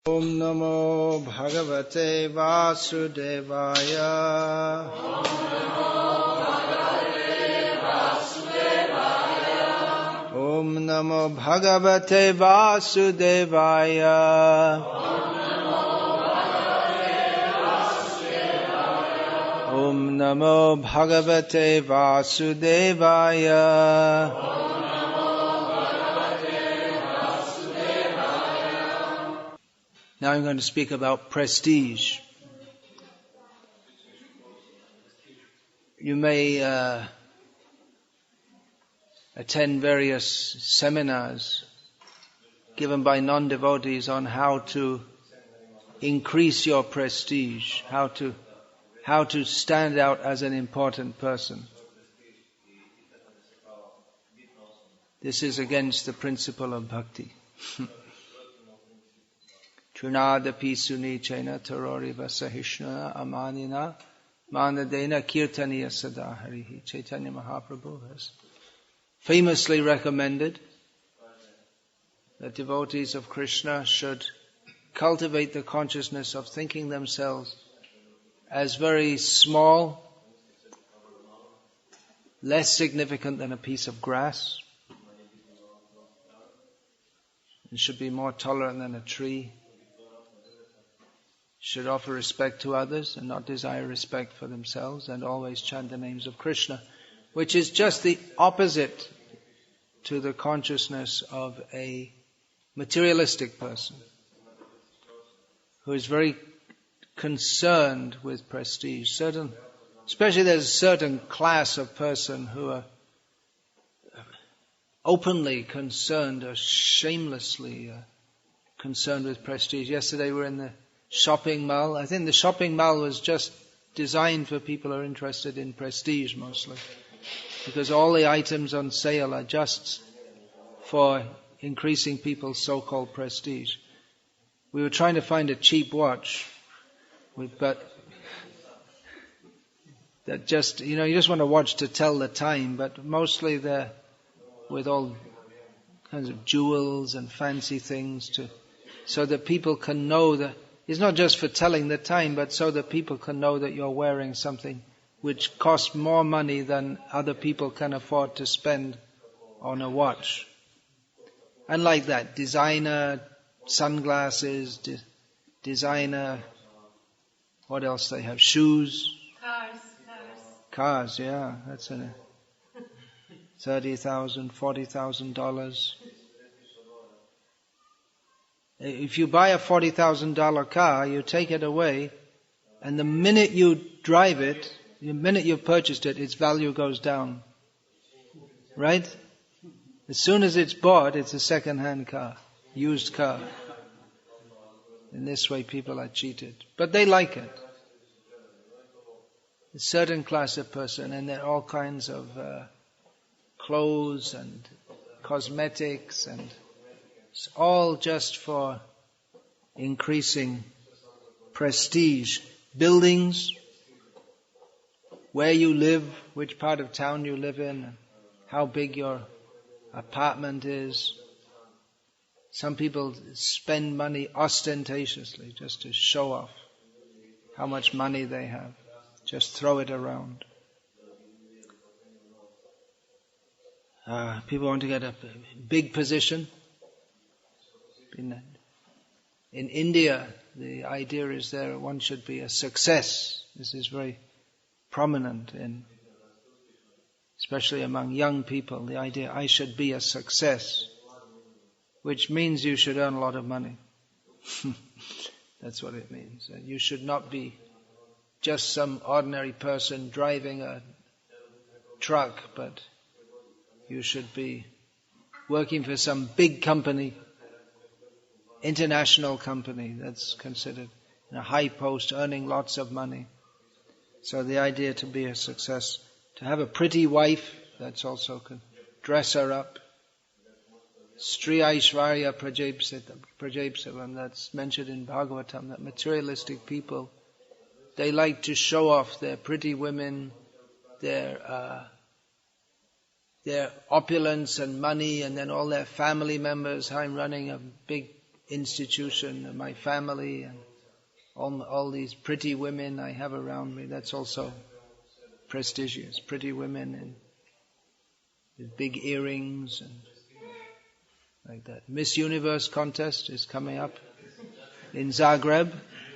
Om Namo Bhagavate Vasudevaya. Om Namo Bhagavate Vasudevaya. Om Namo Bhagavate Vasudevaya. Now I'm going to speak about prestige. You may attend various seminars given by non-devotees on how to increase your prestige, how to stand out as an important person. This is against the principle of bhakti. Trunadapi sunichena taroriva sahishna amanina manadena kirtaniya sadaharihi. Chaitanya Mahaprabhu has famously recommended that devotees of Krishna should cultivate the consciousness of thinking themselves as very small, less significant than a piece of grass, and should be more tolerant than a tree, should offer respect to others and not desire respect for themselves, and always chant the names of Krishna, which is just the opposite to the consciousness of a materialistic person who is very concerned with prestige. Especially there's a certain class of person who are openly concerned or shamelessly concerned with prestige. Yesterday we were in the shopping mall. I think the shopping mall was just designed for people who are interested in prestige mostly, because all the items on sale are just for increasing people's so-called prestige. We were trying to find a cheap watch, but that just, you just want a watch to tell the time, but mostly they're with all kinds of jewels and fancy things so that people can know that it's not just for telling the time, but so that people can know that you're wearing something which costs more money than other people can afford to spend on a watch. And like that, designer sunglasses, designer, what else they have? Shoes. Cars, yeah, that's $30,000, $40,000. If you buy a $40,000 car, you take it away, and the minute you drive it, the minute you've purchased it, its value goes down. Right? As soon as it's bought, it's a second-hand car, used car. In this way, people are cheated. But they like it. A certain class of person, and there are all kinds of clothes and cosmetics, and it's all just for increasing prestige. Buildings, where you live, which part of town you live in, how big your apartment is. Some people spend money ostentatiously just to show off how much money they have. Just throw it around. People want to get a big position. In India, the idea is there one should be a success. This is very prominent especially among young people. The idea, I should be a success, which means you should earn a lot of money. That's what it means. You should not be just some ordinary person driving a truck, but you should be working for some big company, international company that's considered in a high post, earning lots of money. So the idea to be a success, to have a pretty wife, that's also can dress her up. Sri Aishwarya Prajapsavam, that's mentioned in Bhagavatam, that materialistic people, they like to show off their pretty women, their opulence and money, and then all their family members. I'm running a big institution, my family, and all these pretty women I have around me. That's also prestigious. Pretty women with big earrings and like that. Miss Universe contest is coming up in Zagreb.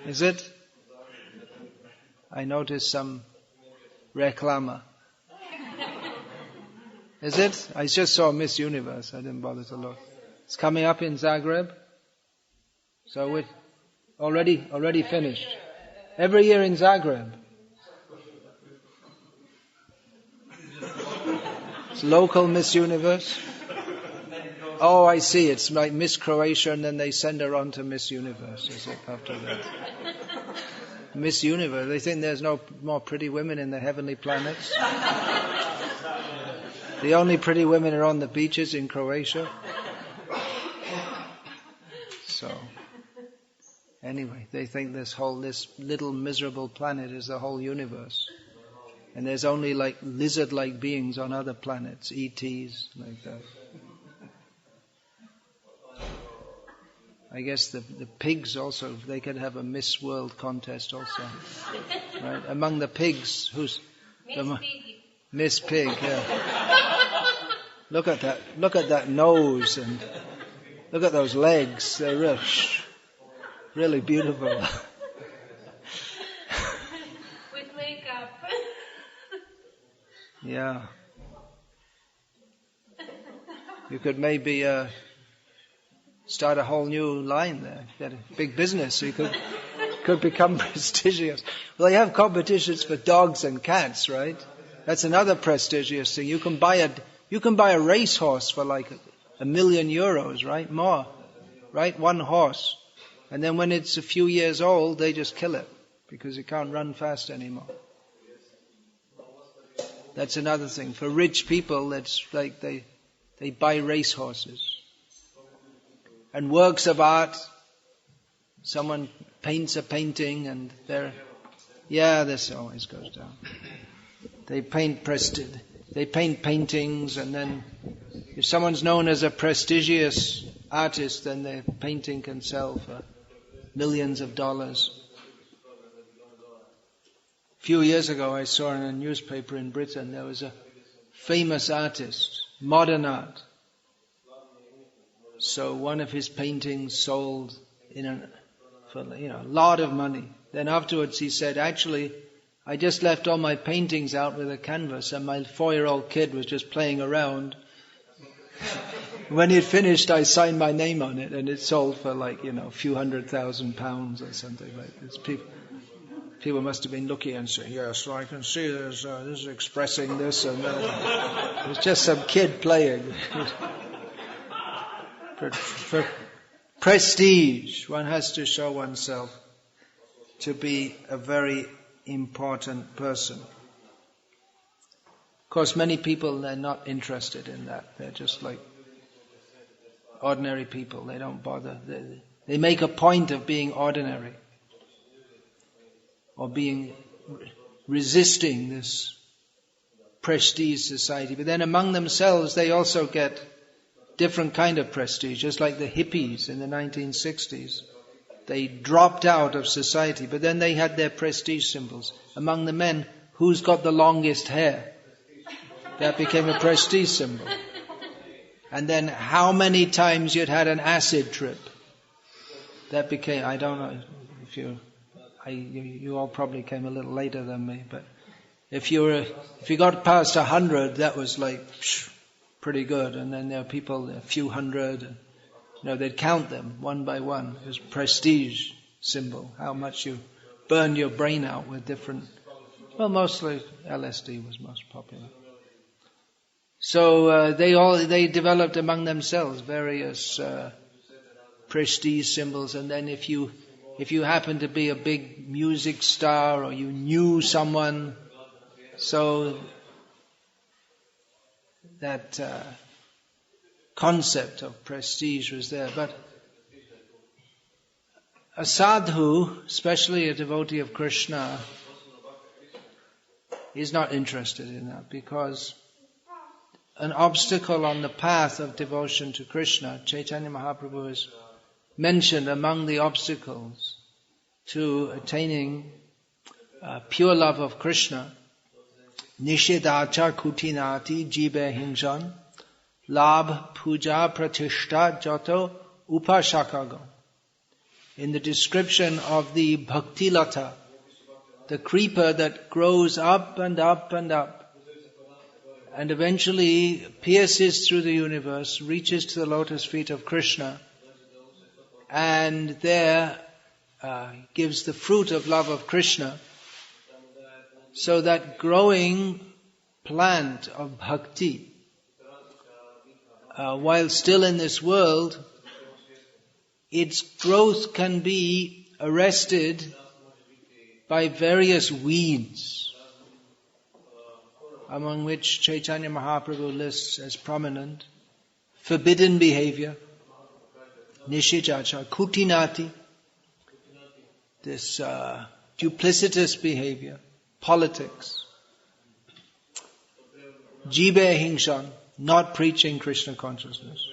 Is it? I noticed some reclama. Is it? I just saw Miss Universe. I didn't bother to look. It's coming up in Zagreb. So we're already finished. Every year in Zagreb. It's local Miss Universe. Oh, I see. It's like Miss Croatia and then they send her on to Miss Universe. Is it after that? Miss Universe. They think there's no more pretty women in the heavenly planets. The only pretty women are on the beaches in Croatia. So, anyway, they think this little miserable planet is the whole universe. And there's only like lizard-like beings on other planets, ETs, like that. I guess the pigs also, they could have a Miss World contest also. Right? Among the pigs, who's... Miss Pig, yeah. Look at that nose and look at those legs. They're really beautiful. With makeup. Yeah. You could maybe start a whole new line there. Get a big business. So you could become prestigious. Well, they have competitions for dogs and cats, right? That's another prestigious thing. You can buy a racehorse for like €1 million, right? More, right? One horse. And then when it's a few years old, they just kill it because it can't run fast anymore. That's another thing. For rich people, that's like they buy racehorses. And works of art, someone paints a painting and this always goes down. They paint paintings, and then if someone's known as a prestigious artist, then their painting can sell for millions of dollars. A few years ago, I saw in a newspaper in Britain, there was a famous artist, modern art. So one of his paintings sold for a lot of money. Then afterwards he said, actually, I just left all my paintings out with a canvas and my 4-year-old kid was just playing around. When he'd finished, I signed my name on it and it sold for a few £100,000 or something like this. People must have been looking and saying, yes, I can see this is expressing this and that. It was just some kid playing. For prestige, one has to show oneself to be a very important person. Of course, many people, they're not interested in that. They're just like ordinary people. They don't bother. They make a point of being ordinary or resisting this prestige society. But then among themselves, they also get different kind of prestige, just like the hippies in the 1960s. They dropped out of society, but then they had their prestige symbols. Among the men, who's got the longest hair? That became a prestige symbol. And then how many times you'd had an acid trip? That became, I don't know if you all probably came a little later than me, but if you got past 100, that was like pretty good. And then there are people, a few hundred, they'd count them one by one. It was a prestige symbol, how much you burned your brain out with different, mostly LSD was most popular. So they developed among themselves various prestige symbols, and then if you happen to be a big music star or you knew someone, so that concept of prestige was there. But a sadhu, especially a devotee of Krishna, is not interested in that, because an obstacle on the path of devotion to Krishna, Chaitanya Mahaprabhu has mentioned among the obstacles to attaining pure love of Krishna. Nishidacha kutinati jibe hinjan labh puja pratishta jato upashakago. In the description of the Bhakti Lata, the creeper that grows up and up and up, and eventually pierces through the universe, reaches to the lotus feet of Krishna, and there gives the fruit of love of Krishna. So that growing plant of bhakti, while still in this world, its growth can be arrested by various weeds, among which Chaitanya Mahaprabhu lists as prominent forbidden behavior, nishijacha, kutinati, this duplicitous behavior, politics, jibe hingshan, not preaching Krishna consciousness.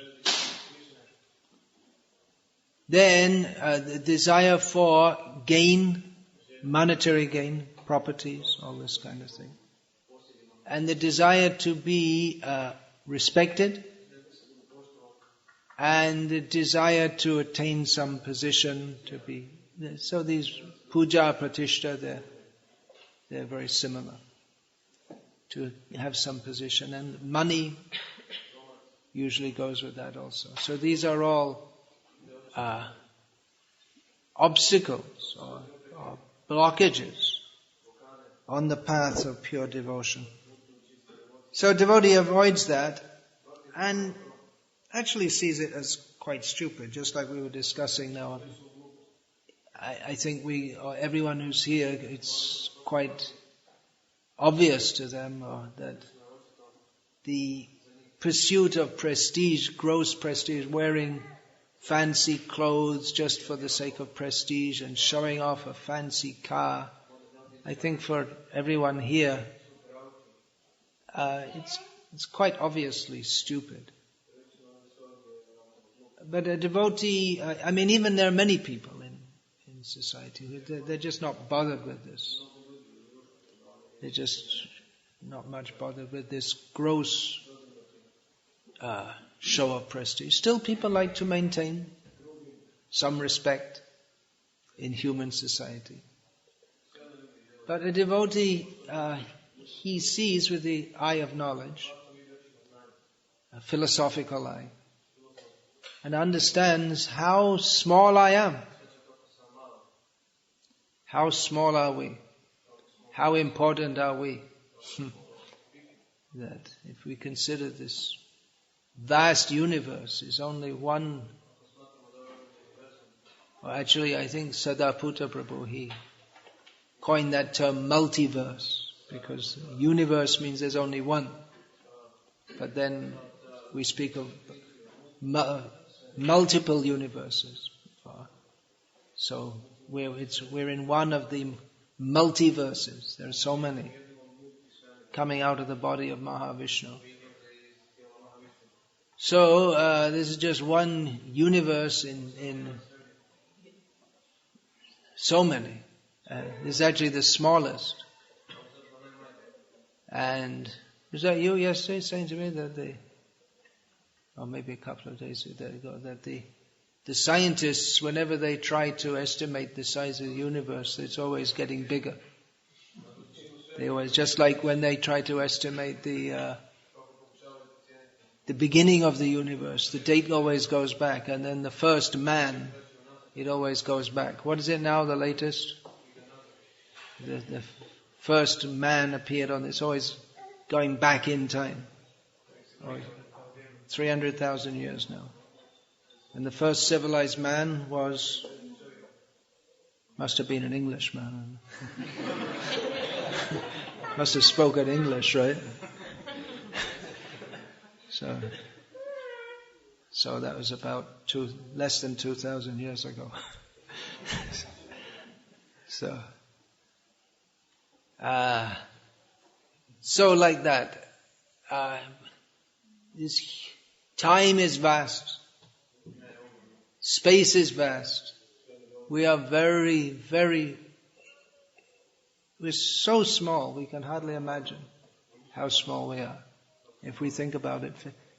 Then the desire for gain, monetary gain, properties, all this kind of thing. And the desire to be respected, and the desire to attain some position, to be... So these puja, pratishta, they're very similar. To have some position, and money usually goes with that also. So these are all obstacles or blockages on the path of pure devotion. So a devotee avoids that and actually sees it as quite stupid, just like we were discussing now. I think everyone who's here, it's quite obvious to them that the pursuit of prestige, gross prestige, wearing fancy clothes just for the sake of prestige and showing off a fancy car, I think for everyone here, it's quite obviously stupid. But a devotee, even there are many people in society, they're just not bothered with this. They're just not much bothered with this gross show of prestige. Still, people like to maintain some respect in human society. But a devotee, he sees with the eye of knowledge, a philosophical eye, and understands how small I am. How small are we? How important are we? That if we consider this vast universe is only one. Actually, I think Sadaputa Prabhu, he coined that term multiverse, because universe means there's only one. But then we speak of multiple universes. So we're in one of the multiverses. There are so many coming out of the body of Mahavishnu. So this is just one universe in so many. This is actually the smallest. And was that you yesterday saying to me that or maybe a couple of days ago, that the scientists, whenever they try to estimate the size of the universe, it's always getting bigger. They always, just like when they try to estimate the beginning of the universe, the date always goes back, and then the first man, it always goes back. What is it now, the latest? The first man appeared on this, always going back in time. 300,000 years now. And the first civilized man must have been an Englishman. Must have spoken English, right? So that was about less than 2,000 years ago. So like that. This time is vast. Space is vast. We are we're so small, we can hardly imagine how small we are, if we think about it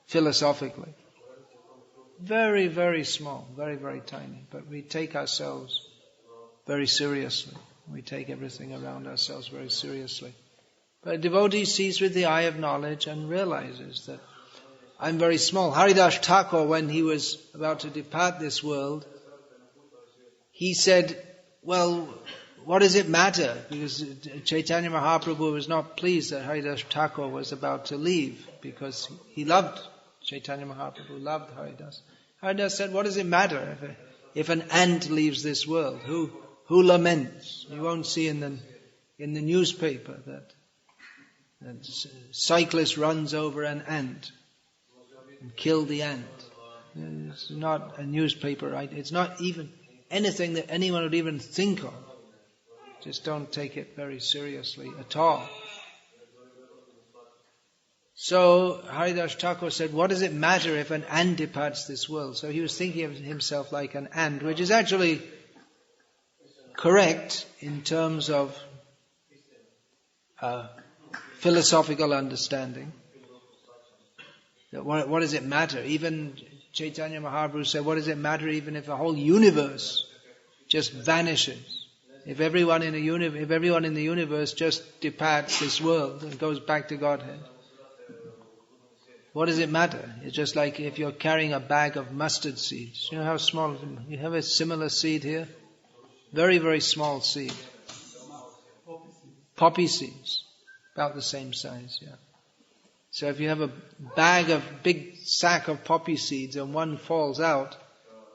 philosophically. Very, very small, very, very tiny. But we take ourselves very seriously. We take everything around ourselves very seriously. But a devotee sees with the eye of knowledge and realizes that I'm very small. Haridas Thakur, when he was about to depart this world, he said, well, what does it matter? Because Chaitanya Mahaprabhu was not pleased that Haridas Thakur was about to leave, because he loved Chaitanya Mahaprabhu, loved Haridas. Haridas said, what does it matter if an ant leaves this world? Who laments? You won't see in the newspaper that a cyclist runs over an ant and killed the ant. It's not a newspaper, right? It's not even anything that anyone would even think of. Just don't take it very seriously at all. So Haridas Thakur said, what does it matter if an ant departs this world? So he was thinking of himself like an ant, which is actually correct in terms of philosophical understanding. What does it matter? Even Chaitanya Mahaprabhu said, what does it matter even if the whole universe just vanishes? If everyone in the universe just departs this world and goes back to Godhead, what does it matter? It's just like if you're carrying a bag of mustard seeds. You know how small? You have a similar seed here? Very, very small seed. Poppy seeds. About the same size, yeah. So if you have a big sack of poppy seeds and one falls out,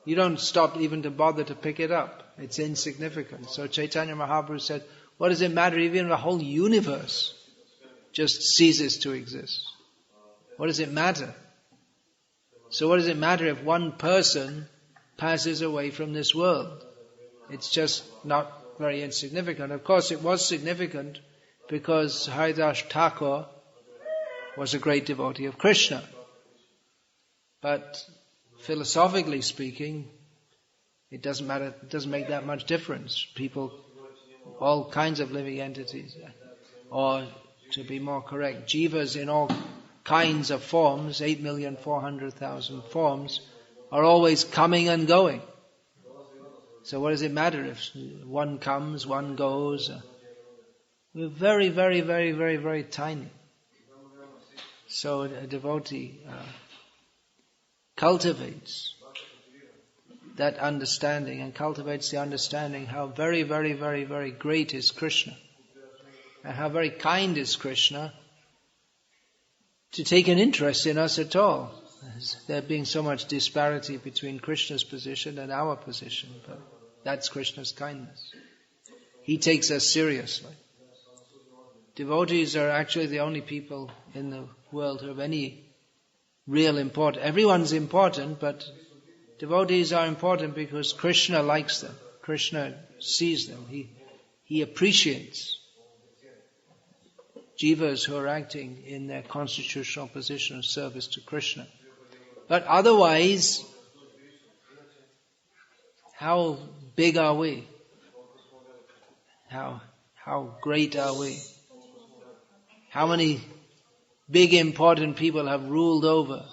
you don't stop even to bother to pick it up. It's insignificant. So Chaitanya Mahaprabhu said, what does it matter even if the whole universe just ceases to exist? What does it matter? So what does it matter if one person passes away from this world? It's just not very insignificant. Of course it was significant because Haridas Thakur was a great devotee of Krishna. But philosophically speaking, it doesn't matter, it doesn't make that much difference. People, all kinds of living entities, or to be more correct, jivas in all kinds of forms, 8,400,000 forms, are always coming and going. So what does it matter if one comes, one goes? We're very, very, very, very, very tiny. So a devotee cultivates that understanding and cultivates the understanding how very, very, very, very great is Krishna and how very kind is Krishna to take an interest in us at all. There being so much disparity between Krishna's position and our position, but that's Krishna's kindness. He takes us seriously. Devotees are actually the only people in the world who have any real importance. Everyone's important, but devotees are important because Krishna likes them. Krishna sees them. He appreciates jivas who are acting in their constitutional position of service to Krishna. But otherwise, how big are we? How great are we? How many big important people have ruled over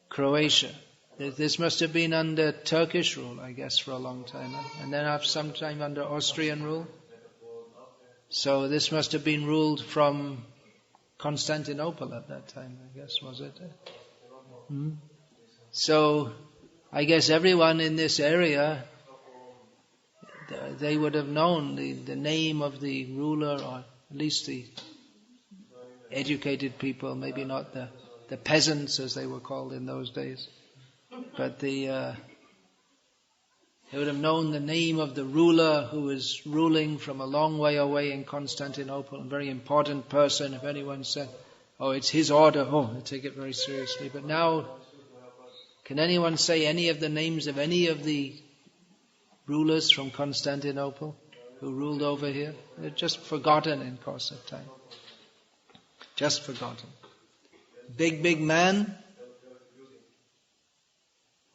Croatia? This must have been under Turkish rule, I guess, for a long time. And then sometime under Austrian rule. So this must have been ruled from Constantinople at that time, I guess, was it? So I guess everyone in this area, they would have known the name of the ruler, or at least the educated people, maybe not the peasants as they were called in those days, but they would have known the name of the ruler who was ruling from a long way away in Constantinople, a very important person. If anyone said, oh, it's his order, they take it very seriously. But now, can anyone say any of the names of any of the rulers from Constantinople who ruled over here? They're just forgotten in course of time. Just forgotten. Big man.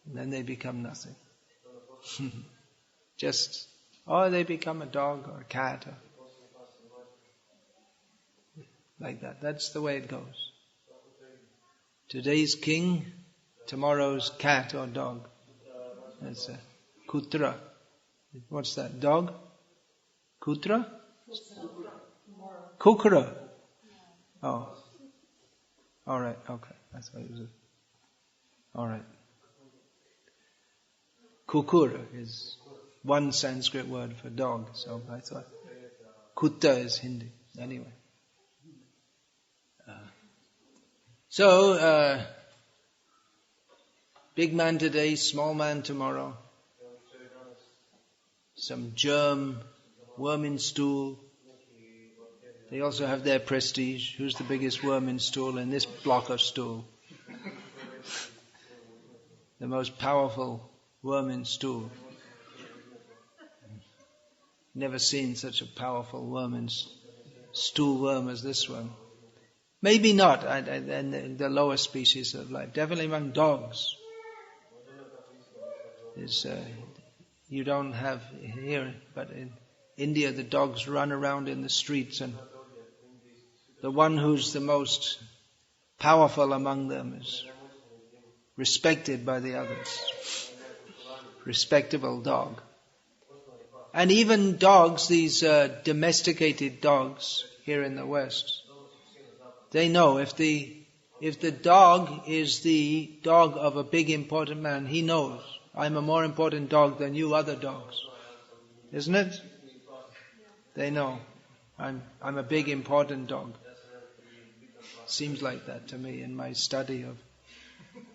And then they become nothing. Or they become a dog or a cat or like that. That's the way it goes. Today's king, tomorrow's cat or dog. That's a kutra. What's that? Dog? Kutra? Kukra. Oh. Alright, okay. I thought it was alright. Kukura is one Sanskrit word for dog, so I thought Kutta is Hindi. Anyway. Big man today, small man tomorrow. Some germ, worm in stool. They also have their prestige. Who's the biggest worm in stool in this block of stool? The most powerful worm in stool. Never seen such a powerful worm in stool worm as this one. Maybe not in the lower species of life. Definitely among dogs. You don't have here, but in India the dogs run around in the streets, and the one who's the most powerful among them is respected by the others. Respectable dog. And even dogs, these domesticated dogs here in the West, they know if the dog is the dog of a big important man, he knows, I'm a more important dog than you other dogs. Isn't it? They know, I'm a big important dog. Seems like that to me in my study of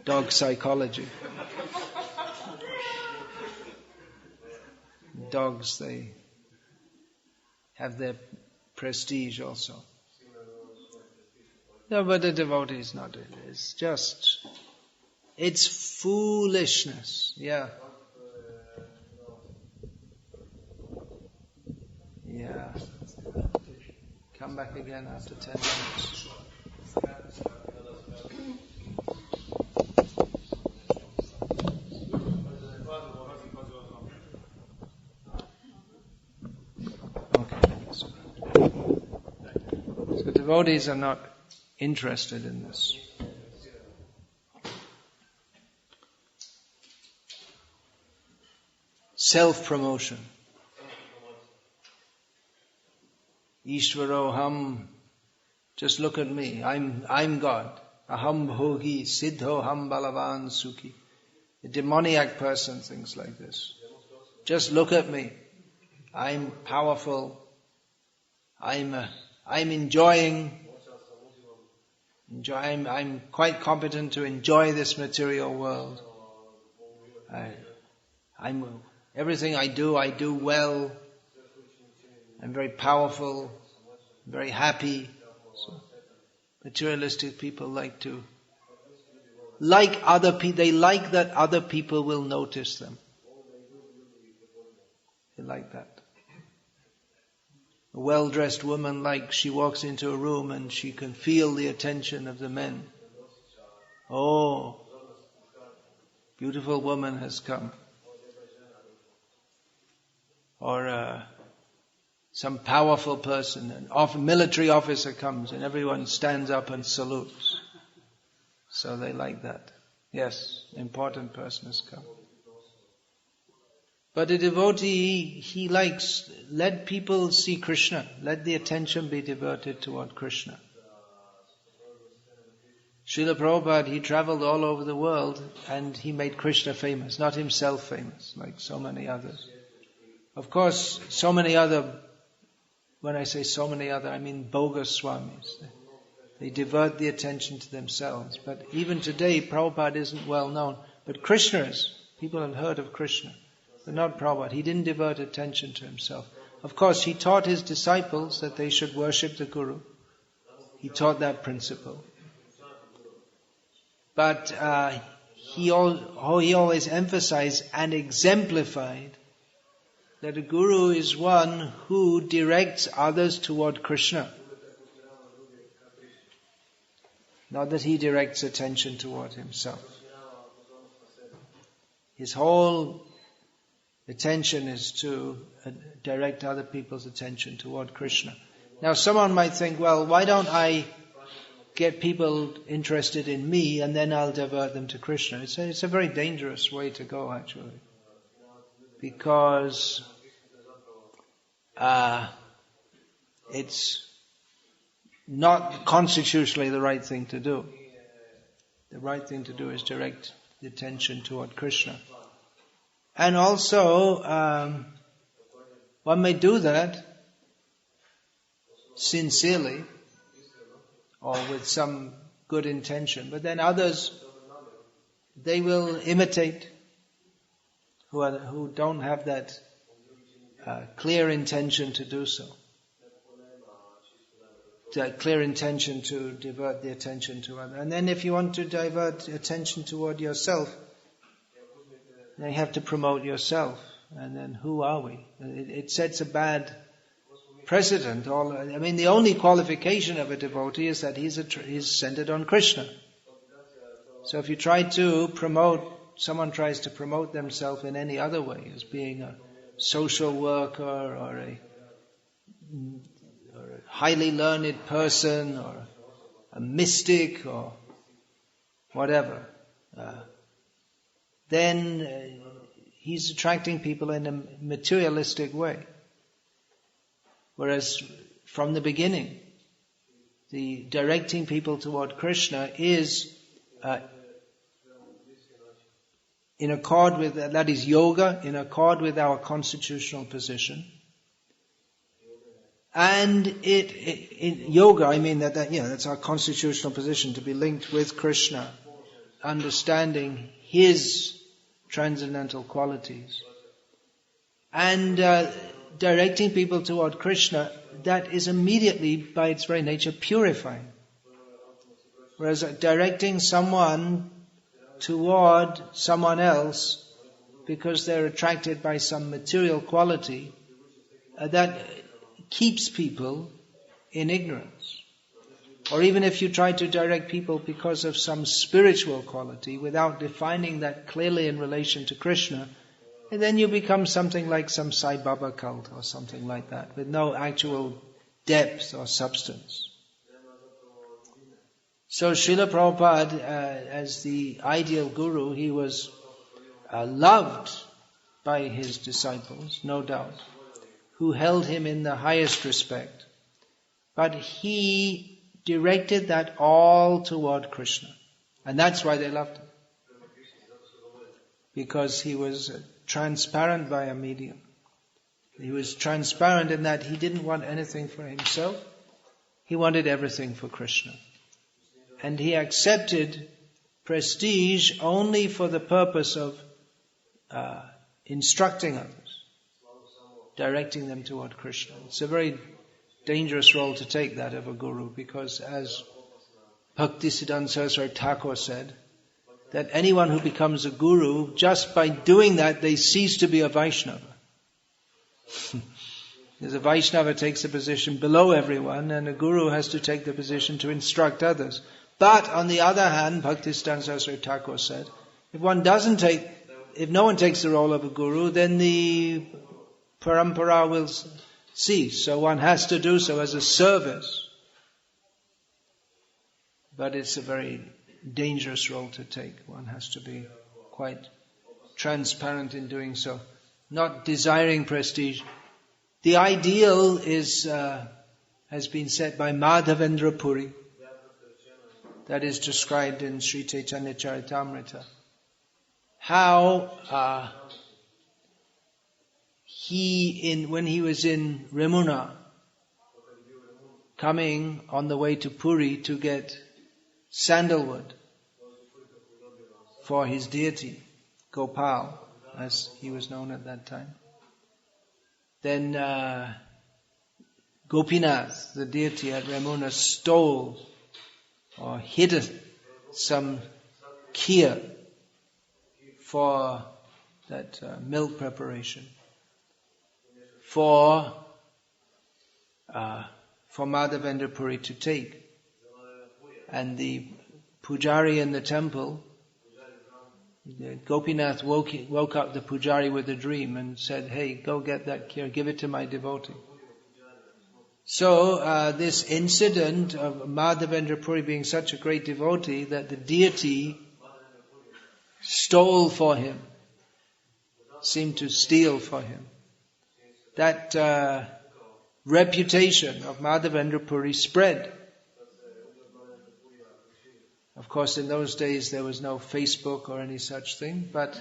dog psychology. Dogs, they have their prestige also. No, but the devotee is not. It's foolishness. Yeah. Yeah. Come back again after 10 minutes. So devotees are not interested in this. Self-promotion. Ishvaroham, just look at me, I'm God. Aham bhogi, siddho ham balavan sukhi. A demoniac person thinks like this. Just look at me. I'm powerful. I'm enjoying. I'm quite competent to enjoy this material world. Everything I do well. I'm very powerful, very happy. So materialistic people like other people. They like that other people will notice them. They like that. A well-dressed woman, she walks into a room and she can feel the attention of the men. Oh, beautiful woman has come. Or some powerful person, an military officer comes and everyone stands up and salutes. So they like that. Yes, important person has come. But a devotee, he likes, let people see Krishna. Let the attention be diverted toward Krishna. Srila Prabhupada, he traveled all over the world and he made Krishna famous, not himself famous, like so many others. Of course, so many other, when I say so many other, I mean bogus Swamis. They divert the attention to themselves. But even today, Prabhupada isn't well known. But Krishna is. People have heard of Krishna. But not Prabhupada. He didn't divert attention to himself. Of course, he taught his disciples that they should worship the Guru. He taught that principle. But he always emphasized and exemplified that a Guru is one who directs others toward Krishna. Not that he directs attention toward himself. his whole attention is to direct other people's attention toward Krishna. Now someone might think, well, why don't I get people interested in me and then I'll divert them to Krishna? It's a very dangerous way to go, actually. Because it's not constitutionally the right thing to do. The right thing to do is direct the attention toward Krishna. And also, one may do that sincerely or with some good intention, but then others, they will imitate who don't have that clear intention to do so. That clear intention to divert the attention to others. And then if you want to divert attention toward yourself, then you have to promote yourself. And then who are we? It sets a bad precedent. The only qualification of a devotee is that he's centered on Krishna. So if you try to someone tries to promote themselves in any other way, as being a social worker or a highly learned person or a mystic or whatever, then he's attracting people in a materialistic way. Whereas from the beginning, the directing people toward Krishna is in accord with, that is yoga, in accord with our constitutional position. And in yoga, I mean that's our constitutional position, to be linked with Krishna, understanding His transcendental qualities. And directing people toward Krishna, that is immediately, by its very nature, purifying. Whereas directing someone toward someone else because they're attracted by some material quality, that keeps people in ignorance. Or even if you try to direct people because of some spiritual quality without defining that clearly in relation to Krishna, and then you become something like some Sai Baba cult or something like that, with no actual depth or substance. So Srila Prabhupada, as the ideal guru, he was loved by his disciples, no doubt, who held him in the highest respect. But he directed that all toward Krishna. And that's why they loved him. Because he was transparent by a medium. He was transparent in that he didn't want anything for himself. He wanted everything for Krishna. And he accepted prestige only for the purpose of instructing others, directing them toward Krishna. It's a very dangerous role to take, that of a guru, because as Bhakti Siddhanta Thakur said, that anyone who becomes a guru, just by doing that, they cease to be a Vaishnava. Because a Vaishnava takes a position below everyone, and a guru has to take the position to instruct others. But on the other hand, Bhakti Siddhanta Thakur said, if no one takes the role of a guru, then the parampara will cease. So one has to do so as a service. But it's a very dangerous role to take. One has to be quite transparent in doing so, not desiring prestige. The ideal has been set by Madhavendra Puri. That is described in Sri Chaitanya Charitamrita. How when he was in Remuna, coming on the way to Puri to get sandalwood for his deity, Gopal, as he was known at that time. Then Gopinath, the deity at Remuna, stole or hid some kheer for that milk preparation for Madhavendra Puri to take. And the pujari in the temple Gopinath woke up the pujari with a dream and said, "Hey, go get that kheer, give it to my devotee." So this incident of Madhavendra Puri being such a great devotee that the deity stole for him, seemed to steal for him, that reputation of Madhavendra Puri spread. Of course, in those days there was no Facebook or any such thing, but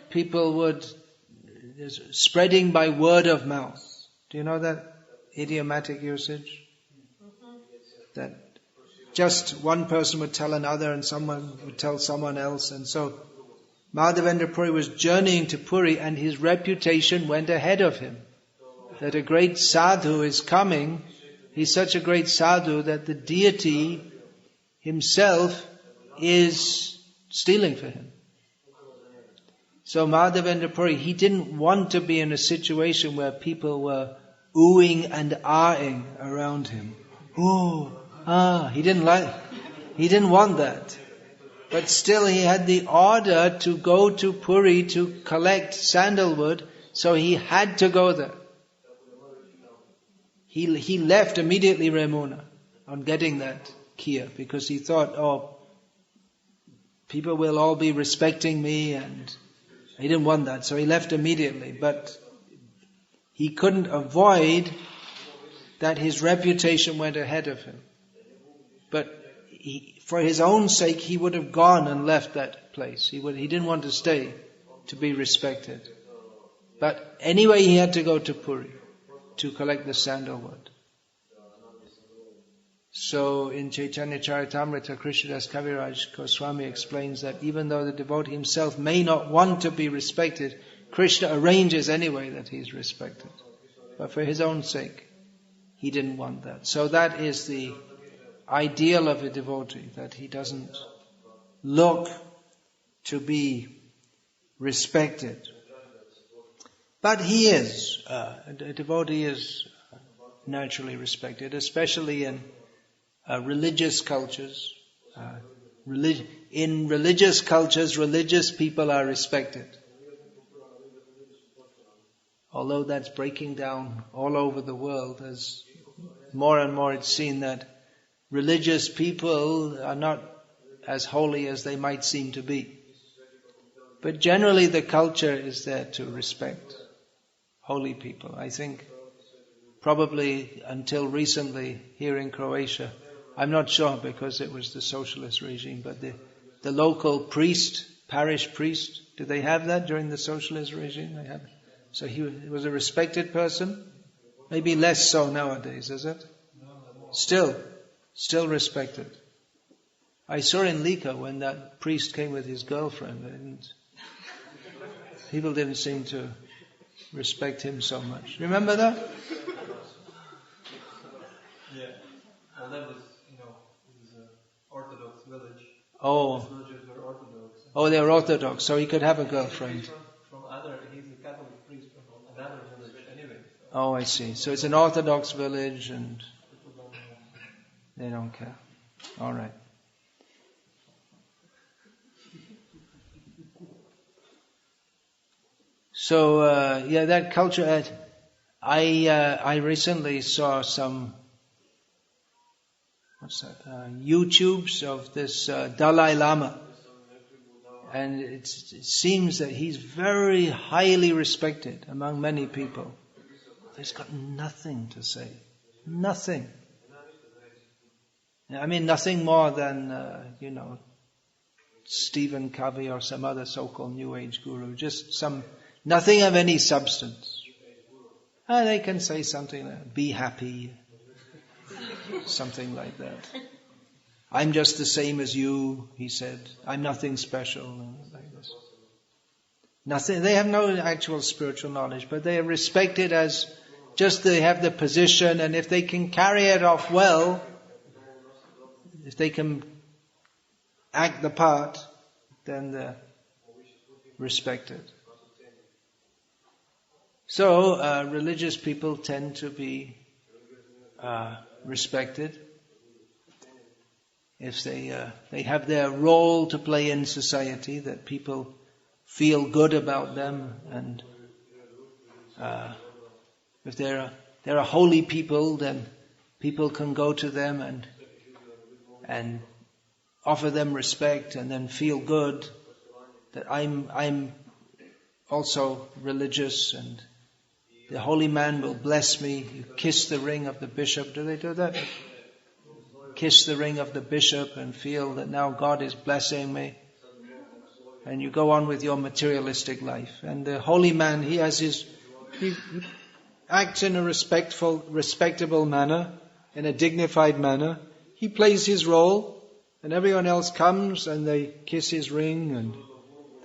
people would, spreading by word of mouth. Do you know that idiomatic usage? That just one person would tell another and someone would tell someone else. And so Madhavendra Puri was journeying to Puri and his reputation went ahead of him. That a great sadhu is coming. He's such a great sadhu that the deity himself is stealing for him. So Madhavendra Puri, he didn't want to be in a situation where people were oohing and ahhing around him. Ooh, ah, he didn't want that. But still he had the order to go to Puri to collect sandalwood, so he had to go there. He left immediately Remuna on getting that kheer because he thought, people will all be respecting me, and he didn't want that, so he left immediately. But he couldn't avoid that his reputation went ahead of him. But for his own sake, he would have gone and left that place. He didn't want to stay to be respected. But anyway, he had to go to Puri to collect the sandalwood. So in Chaitanya Charitamrita, Krishnadas Kaviraj Goswami explains that even though the devotee himself may not want to be respected, Krishna arranges anyway that he's respected. But for his own sake, he didn't want that. So that is the ideal of a devotee, that he doesn't look to be respected. But he is, a devotee is naturally respected, especially in religious cultures. In religious cultures, religious people are respected. Although that's breaking down all over the world, as more and more it's seen that religious people are not as holy as they might seem to be. But generally the culture is there to respect holy people. I think probably until recently here in Croatia, I'm not sure because it was the socialist regime, but the local priest, parish priest, did they have that during the socialist regime? They had. So he was a respected person. Maybe less so nowadays, is it? Still respected. I saw in Lika when that priest came with his girlfriend, people didn't seem to respect him so much. Remember that? Yeah. Well, that was, it was an Orthodox village. Oh. Those villagers were Orthodox. Oh, they were Orthodox, so he could have a girlfriend. He's a Catholic priest from another village anyway. So. Oh, I see. So it's an Orthodox village and they don't care. All right. So, that culture, I recently saw some, YouTubes of this Dalai Lama. And it seems that he's very highly respected among many people. He's got nothing to say. Nothing. I mean, nothing more than, Stephen Covey or some other so-called New Age guru. Just nothing of any substance. They can say something like, be happy. Something like that. I'm just the same as you, he said. I'm nothing special. Like this. Nothing. They have no actual spiritual knowledge, but they are respected as just they have the position, and if they can carry it off well, if they can act the part, then they're respected. So, religious people tend to be respected. if they have their role to play in society, that people feel good about them, and if they're a holy people, then people can go to them and offer them respect, and then feel good that I'm also religious, and the holy man will bless me. You kiss the ring of the bishop. Do they do that? Kiss the ring of the bishop and feel that now God is blessing me. And you go on with your materialistic life. And the holy man, he acts in a respectable manner, in a dignified manner. He plays his role, and everyone else comes and they kiss his ring and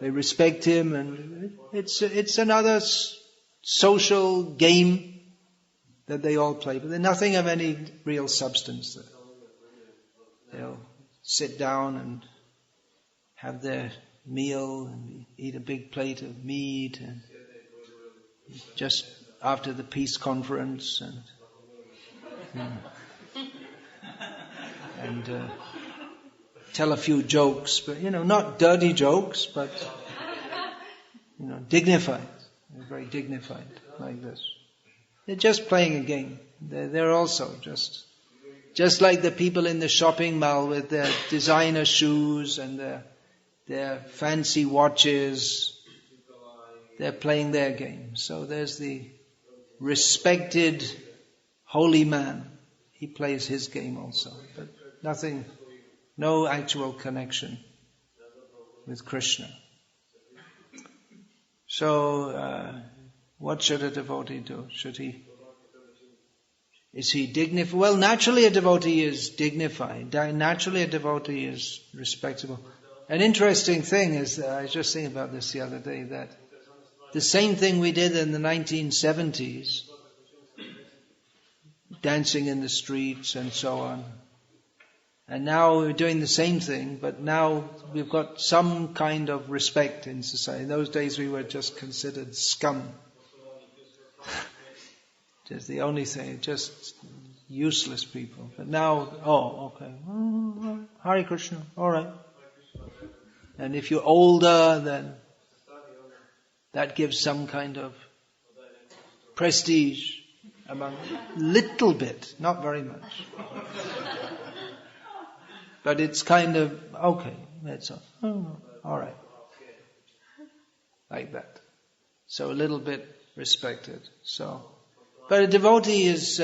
they respect him, and it's another social game that they all play, but there's nothing of any real substance. They'll sit down and have their meal and eat a big plate of meat, and just after the peace conference, and tell a few jokes, but not dirty jokes, but dignified. They're very dignified like this. They're just playing a game. They're also just like the people in the shopping mall with their designer shoes and their fancy watches. They're playing their game. So there's the respected holy man. He plays his game also, but no actual connection with Krishna. So, what should a devotee do? Is he dignified? Well, naturally a devotee is dignified. Naturally a devotee is respectable. An interesting thing is, I was just thinking about this the other day, that the same thing we did in the 1970s, dancing in the streets and so on, and now we're doing the same thing, but now we've got some kind of respect in society. In those days we were just considered scum. Just the only thing, just useless people. But now, okay. Hare Krishna, alright. And if you're older, then that gives some kind of prestige among little bit, not very much. But it's kind of, okay, that's alright. Like that. So a little bit respected. But a devotee is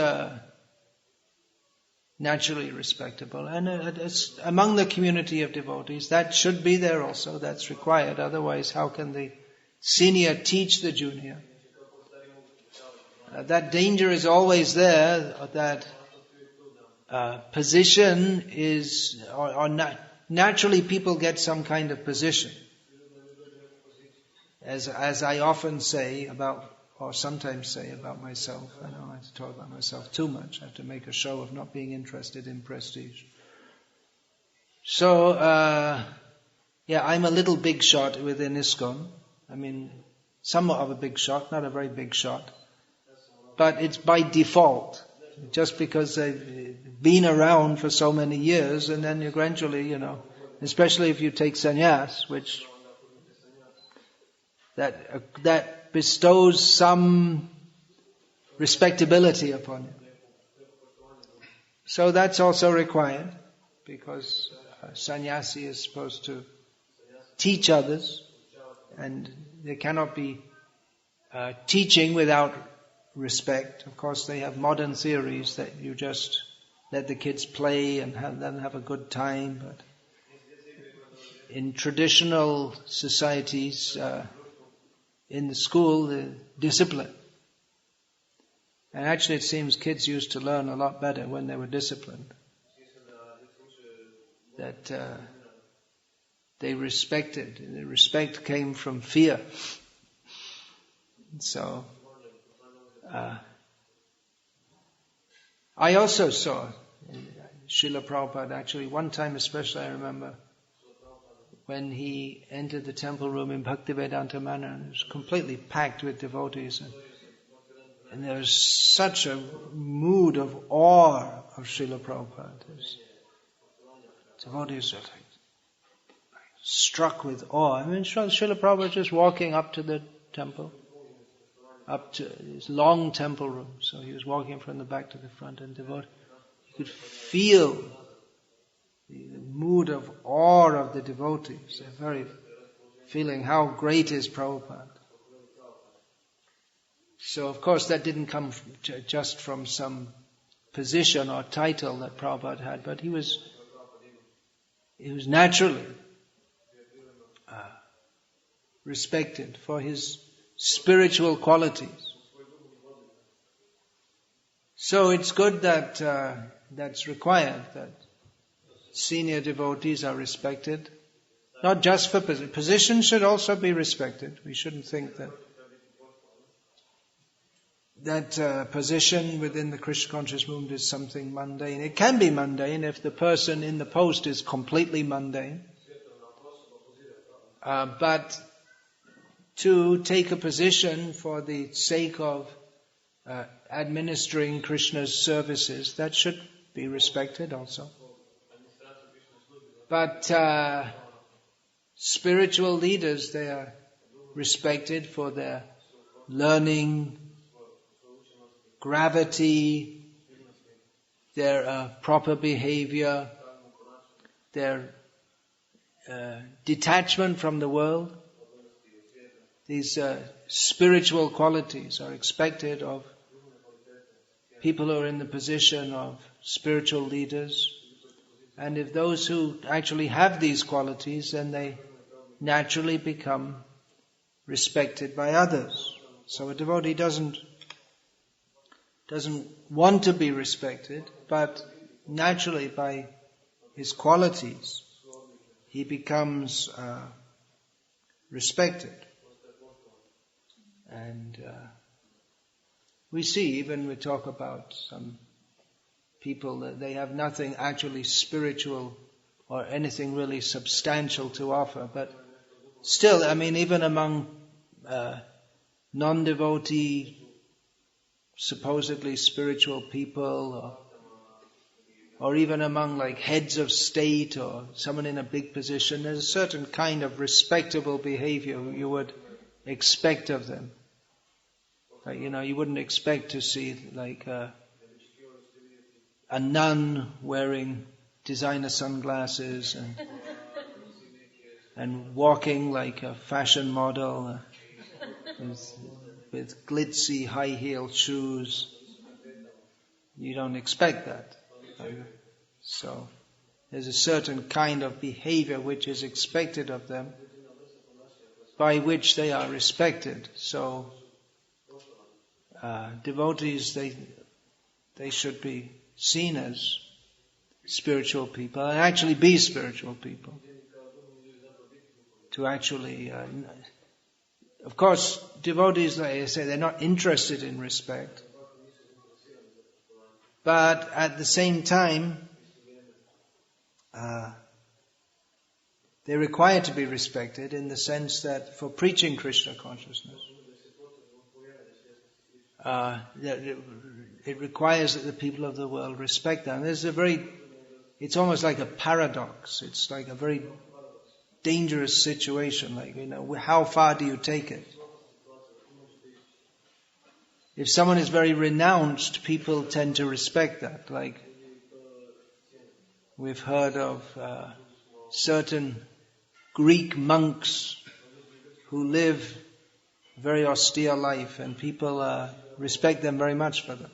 naturally respectable. And it's among the community of devotees, that should be there also, that's required. Otherwise, how can the senior teach the junior? That danger is always there, that position is, naturally people get some kind of position. As I often say or sometimes say about myself, I know I talk about myself too much, I have to make a show of not being interested in prestige. So, I'm a little big shot within ISKCON. I mean, somewhat of a big shot, not a very big shot. But it's by default. Just because they've been around for so many years, and then you gradually, especially if you take sannyas, which that bestows some respectability upon you. So that's also required, because sannyasi is supposed to teach others, and there cannot be teaching without respect. Of course, they have modern theories that you just let the kids play and have a good time, but in traditional societies, in the school, the discipline. And actually it seems kids used to learn a lot better when they were disciplined. That they respected. The respect came from fear. So, I also saw Srila Prabhupada, actually one time especially I remember, when he entered the temple room in Bhaktivedanta Manor, and it was completely packed with devotees, and there was such a mood of awe of Srila Prabhupada. Devotees are like struck with awe. I mean, Srila Prabhupada was just walking up to the temple, up to his long temple room. So he was walking from the back to the front, and you could feel the mood of awe of the devotees. They're very feeling how great is Prabhupada. So of course that didn't come just from some position or title that Prabhupada had, but he was naturally respected for his spiritual qualities. So it's good that that's required, that senior devotees are respected, not just for position. Position should also be respected. We shouldn't think that position within the Krishna conscious movement is something mundane. It can be mundane if the person in the post is completely mundane. But to take a position for the sake of administering Krishna's services, that should be respected also. But spiritual leaders, they are respected for their learning, gravity, their proper behavior, their detachment from the world. These spiritual qualities are expected of people who are in the position of spiritual leaders. And if those who actually have these qualities, then they naturally become respected by others. So a devotee doesn't want to be respected, but naturally by his qualities, he becomes respected. And we see, even we talk about some people that they have nothing actually spiritual or anything really substantial to offer, but still, I mean, even among non-devotee, supposedly spiritual people, or even among like heads of state or someone in a big position, there's a certain kind of respectable behavior you would expect of them. Like, you wouldn't expect to see like a nun wearing designer sunglasses and walking like a fashion model with glitzy high-heeled shoes. You don't expect that. So there's a certain kind of behavior which is expected of them, by which they are respected. So devotees, they should be seen as spiritual people and actually be spiritual people. To actually, of course, devotees, like I say, they're not interested in respect. But at the same time, they're required to be respected in the sense that for preaching Krishna consciousness, it requires that the people of the world respect them. It's almost like a paradox. It's like a very dangerous situation. Like, how far do you take it? If someone is very renounced, people tend to respect that. Like, we've heard of certain Greek monks who live a very austere life, and people respect them very much for them.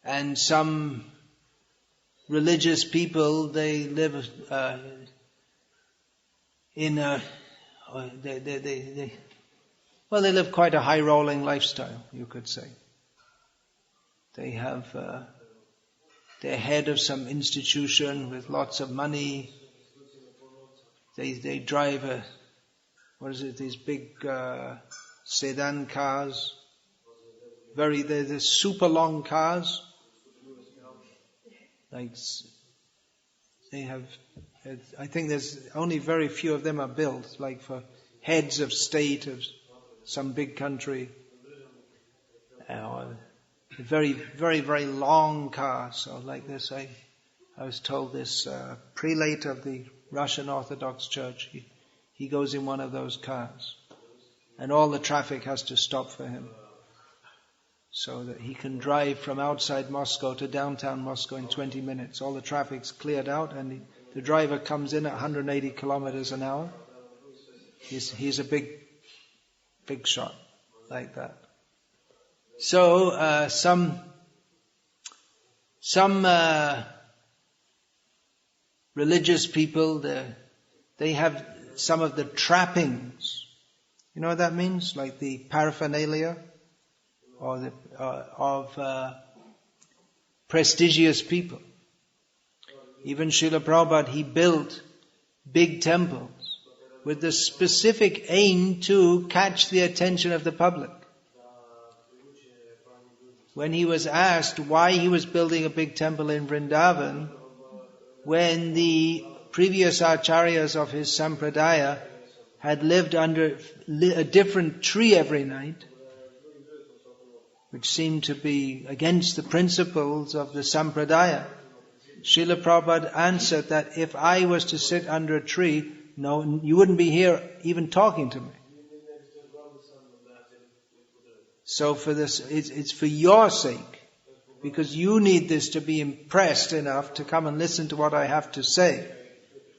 And some religious people, they live they live quite a high-rolling lifestyle, you could say. They have, they're head of some institution with lots of money. They drive these big sedan cars. They're super long cars. Like, they have, I think there's only very few of them are built, like for heads of state of some big country. Very, very, very long cars. So like this, I was told this prelate of the Russian Orthodox Church, he goes in one of those cars, and all the traffic has to stop for him, so that he can drive from outside Moscow to downtown Moscow in 20 minutes. All the traffic's cleared out, and the driver comes in at 180 kilometers an hour. He's a big shot like that. So some religious people, they have some of the trappings. You know what that means? Like the paraphernalia or of prestigious people. Even Srila Prabhupada, he built big temples with the specific aim to catch the attention of the public. When he was asked why he was building a big temple in Vrindavan, when the previous acharyas of his sampradaya had lived under a different tree every night, which seemed to be against the principles of the sampradaya, Srila Prabhupada answered that if I was to sit under a tree, no, you wouldn't be here even talking to me. So for this, it's for your sake, because you need this to be impressed enough to come and listen to what I have to say.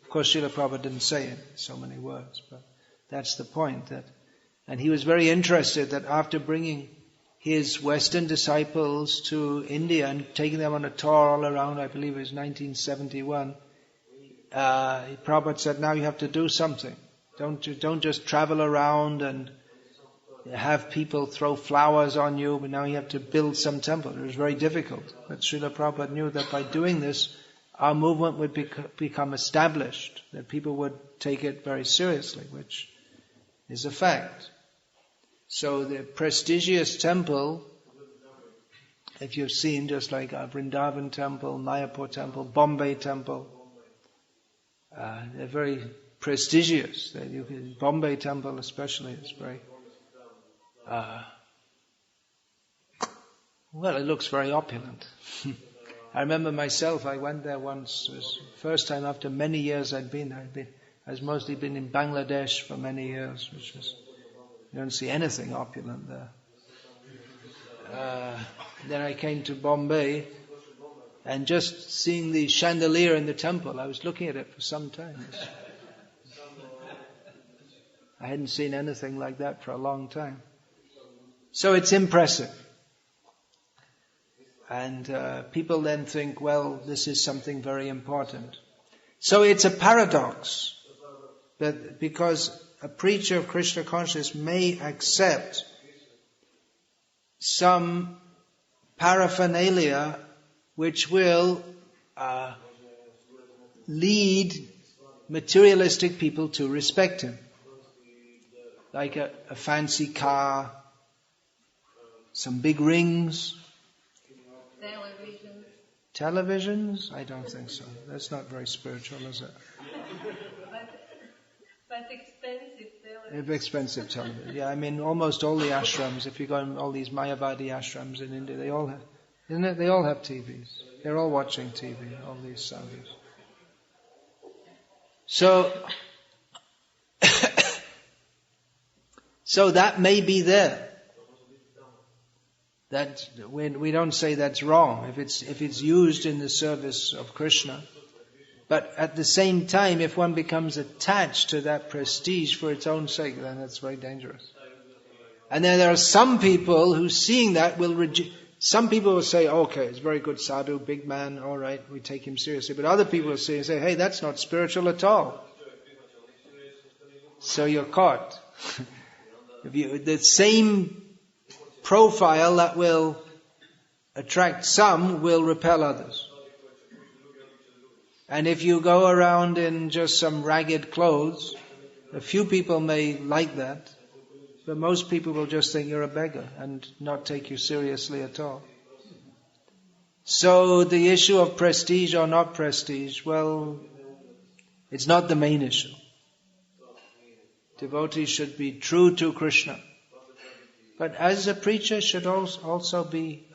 Of course, Srila Prabhupada didn't say it in so many words, but that's the point. And he was very interested that after bringing his Western disciples to India and taking them on a tour all around, I believe it was 1971, Prabhupada said, now you have to do something. Don't just travel around and have people throw flowers on you, but now you have to build some temple. It was very difficult. But Srila Prabhupada knew that by doing this, our movement would become established, that people would take it very seriously, which is a fact. So the prestigious temple, if you've seen, just like Vrindavan temple, Mayapur temple, Bombay temple, they're very prestigious. Bombay temple especially is very, well, it looks very opulent. I remember myself, I went there once. It was the first time after many years I'd been there. I was mostly been in Bangladesh for many years, which was, you don't see anything opulent there. Then I came to Bombay, and just seeing the chandelier in the temple, I was looking at it for some time. I hadn't seen anything like that for a long time. So it's impressive. And people then think, well, this is something very important. So it's a paradox that because a preacher of Krishna consciousness may accept some paraphernalia which will lead materialistic people to respect him. Like a fancy car, some big rings. Televisions? I don't think so. That's not very spiritual, is it? But expensive television. Expensive television. Yeah, I mean, almost all the ashrams, if you go in all these Mayavadi ashrams in India, they all have, isn't it? They all have TVs. They're all watching TV, all these sadhus. So, so that may be there. That we don't say that's wrong if it's used in the service of Krishna. But at the same time, if one becomes attached to that prestige for its own sake, then that's very dangerous. And then there are some people who, seeing that, will reject. Some people will say, okay, it's very good sadhu, big man, all right, we take him seriously. But other people will say, hey, that's not spiritual at all. So you're caught. The same profile that will attract some will repel others. And if you go around in just some ragged clothes, a few people may like that, but most people will just think you're a beggar and not take you seriously at all. So the issue of prestige or not prestige, well, it's not the main issue. Devotees should be true to Krishna. But as a preacher should also be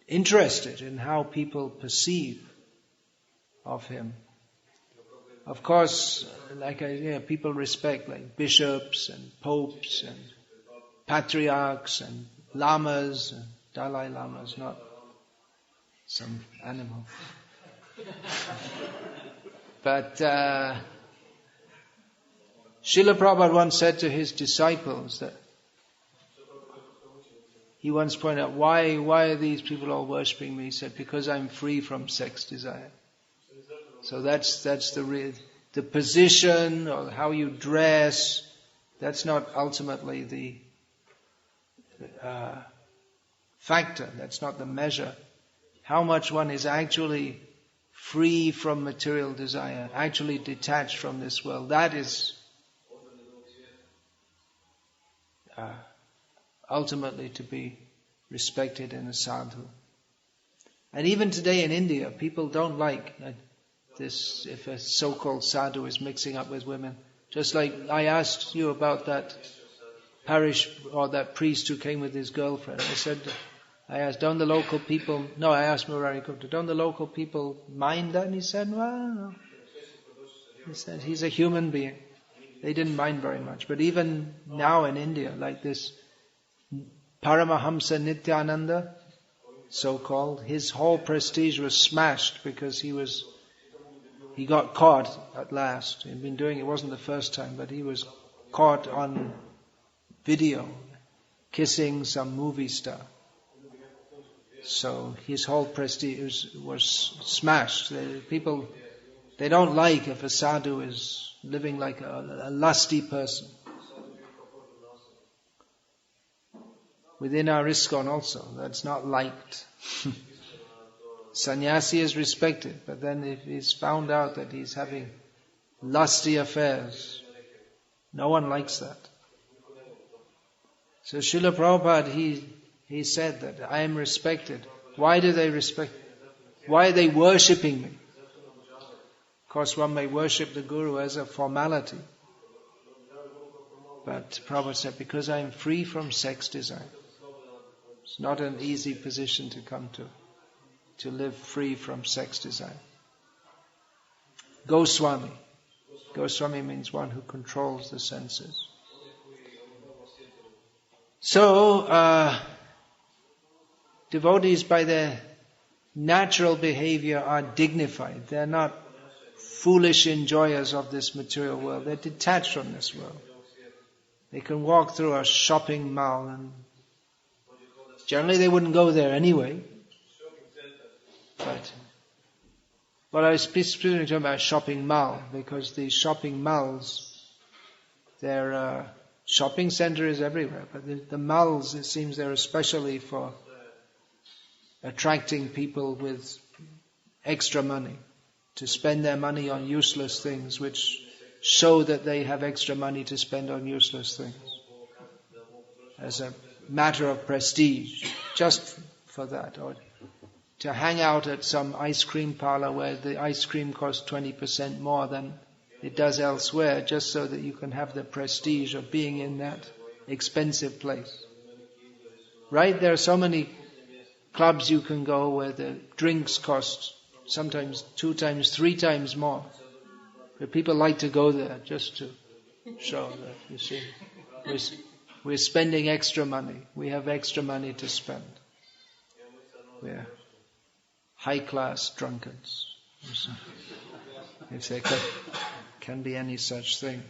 interested in how people perceive of him. Of course, people respect like bishops and popes and patriarchs and lamas, and Dalai Lamas, not some animal. But Srila Prabhupada once said to his disciples that he once pointed out, why are these people all worshipping me? He said, because I'm free from sex desire. So that's the position or how you dress. That's not ultimately the factor. That's not the measure. How much one is actually free from material desire, actually detached from this world. That is ultimately to be respected in a sadhu. And even today in India, people don't like this, if a so-called sadhu is mixing up with women. Just like I asked you about that parish or that priest who came with his girlfriend. I asked, don't the local people, I asked Murari Gupta, don't the local people mind that? And he said, well, no. He said, he's a human being. They didn't mind very much. But even now in India, like this Paramahamsa Nityananda, so-called, his whole prestige was smashed because he got caught at last. He'd been doing it, wasn't the first time, but he was caught on video, kissing some movie star. So his whole prestige was smashed. People don't like if a sadhu is living like a lusty person. Within our ISKCON also, that's not liked. Sannyasi is respected, but then if he's found out that he's having lusty affairs, no one likes that. So Srila Prabhupada, he said that I am respected. Why do they respect? Why are they worshipping me? Of course, one may worship the Guru as a formality. But Prabhupada said, because I am free from sex desire. It's not an easy position to come to live free from sex desire. Goswami. Goswami means one who controls the senses. So, devotees by their natural behavior are dignified. They're not foolish enjoyers of this material world. They're detached from this world. They can walk through a shopping mall and generally they wouldn't go there anyway. But I was specifically talking about shopping mall because the shopping malls, their shopping center is everywhere. But the malls, it seems they're especially for attracting people with extra money to spend their money on useless things, which show that they have extra money to spend on useless things as a matter of prestige, just for that, or to hang out at some ice cream parlor where the ice cream costs 20% more than it does elsewhere, just so that you can have the prestige of being in that expensive place. Right? There are so many clubs you can go where the drinks cost sometimes 2 times, 3 times more. But people like to go there just to show that, you see, we're spending extra money. We have extra money to spend. We're high-class drunkards. If there can be any such thing.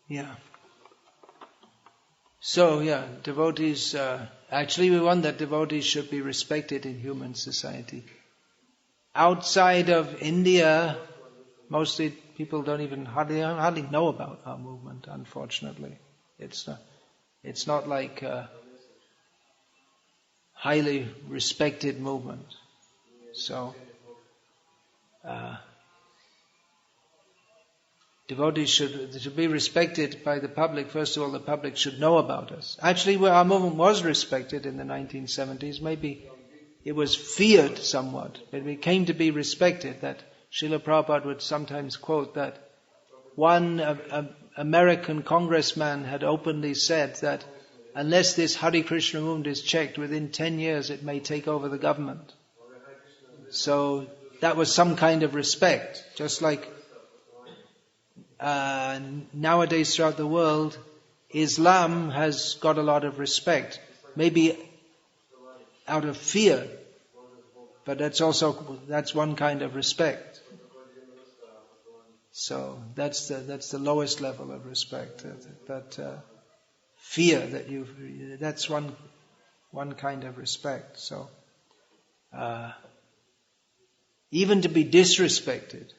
Yeah. So, devotees, actually we want that devotees should be respected in human society. Outside of India, mostly people don't even hardly know about our movement, unfortunately. It's not like a highly respected movement. So, devotees should be respected by the public. First of all, the public should know about us. Actually, our movement was respected in the 1970s. Maybe it was feared somewhat, but it came to be respected. That Srila Prabhupada would sometimes quote that one American congressman had openly said that unless this Hare Krishna movement is checked, within 10 years it may take over the government. So that was some kind of respect. Just like nowadays throughout the world, Islam has got a lot of respect. Maybe out of fear, but that's one kind of respect. So that's the lowest level of respect. That fear that's one kind of respect. So even to be disrespected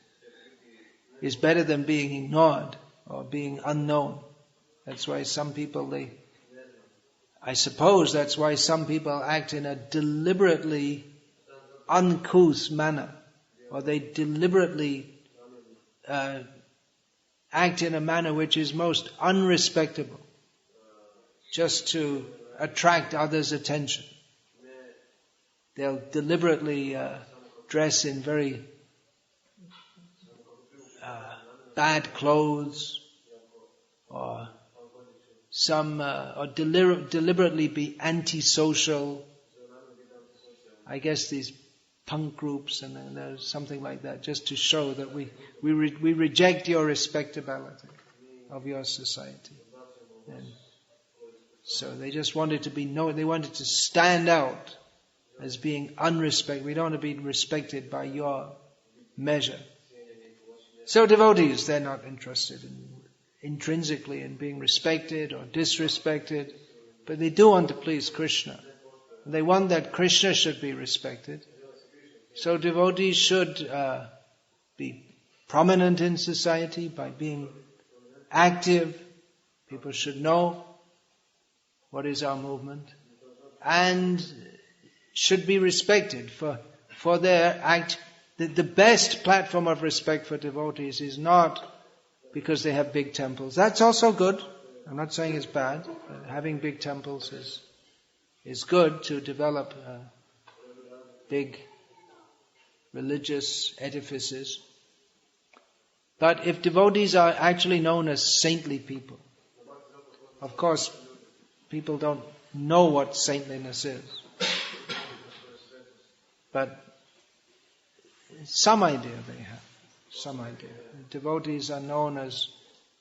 is better than being ignored or being unknown. That's why some people I suppose that's why some people act in a deliberately uncouth manner, or they deliberately act in a manner which is most unrespectable, just to attract others' attention. They'll deliberately dress in very bad clothes, or deliberately be antisocial. I guess these punk groups and there's something like that, just to show that we reject your respectability of your society. And so they just wanted to be known. They wanted to stand out as being unrespected. We don't want to be respected by your measure. So devotees, they're not interested intrinsically in being respected or disrespected, but they do want to please Krishna. They want that Krishna should be respected. So devotees should be prominent in society by being active. People should know what is our movement, and should be respected for their act. The best platform of respect for devotees is not because they have big temples. That's also good. I'm not saying it's bad. Having big temples is good to develop big religious edifices. But if devotees are actually known as saintly people, of course, people don't know what saintliness is, but some idea they have. Some idea. Devotees are known as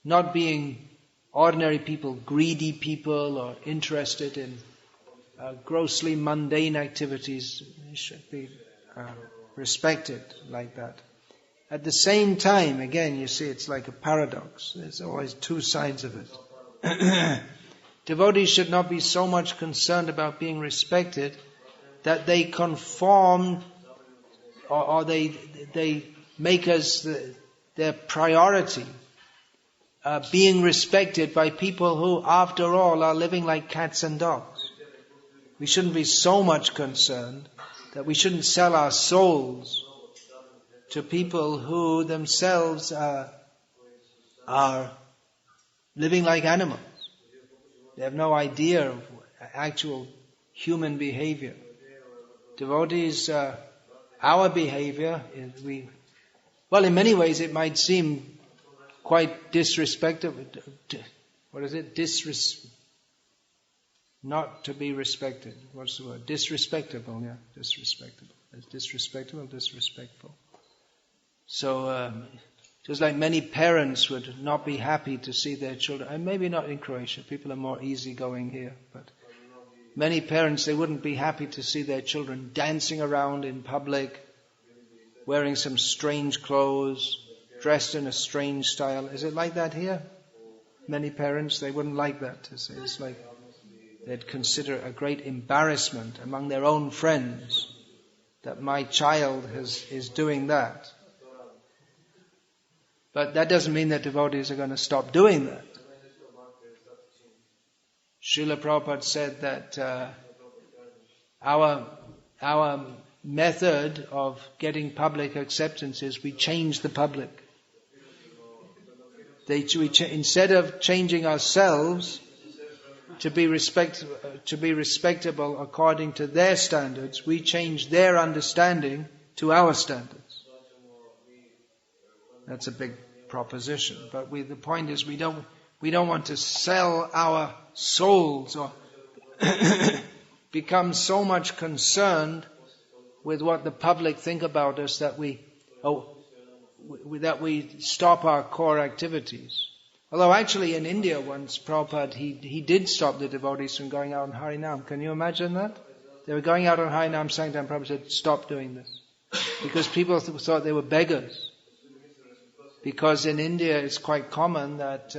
not being ordinary people, greedy people, or interested in grossly mundane activities. They should be respected like that. At the same time, again, you see, it's like a paradox. There's always two sides of it. Devotees should not be so much concerned about being respected that they conform or they make us their priority, being respected by people who, after all, are living like cats and dogs. We shouldn't be so much concerned that we shouldn't sell our souls to people who themselves are living like animals. They have no idea of actual human behavior. Devotees, our behavior is in many ways it might seem quite disrespectful. What is it? Not to be respected. What's the word? Disrespectable, yeah. Disrespectable. It's disrespectable, disrespectful. So, just like many parents would not be happy to see their children, and maybe not in Croatia, people are more easygoing here, but many parents, they wouldn't be happy to see their children dancing around in public, wearing some strange clothes, dressed in a strange style. Is it like that here? Many parents, they wouldn't like that to see. It's like they'd consider a great embarrassment among their own friends that my child is doing that. But that doesn't mean that devotees are going to stop doing that. Srila Prabhupada said that our method of getting public acceptance is we change the public. Instead of changing ourselves to be respectable according to their standards, we change their understanding to our standards. That's a big proposition. But the point is we We don't want to sell our souls or become so much concerned with what the public think about us that we stop our core activities. Although actually in India once, Prabhupada, he did stop the devotees from going out on Harinam. Can you imagine that? They were going out on Harinam Sankirtan, Prabhupada said, stop doing this. Because people thought they were beggars. Because in India it's quite common that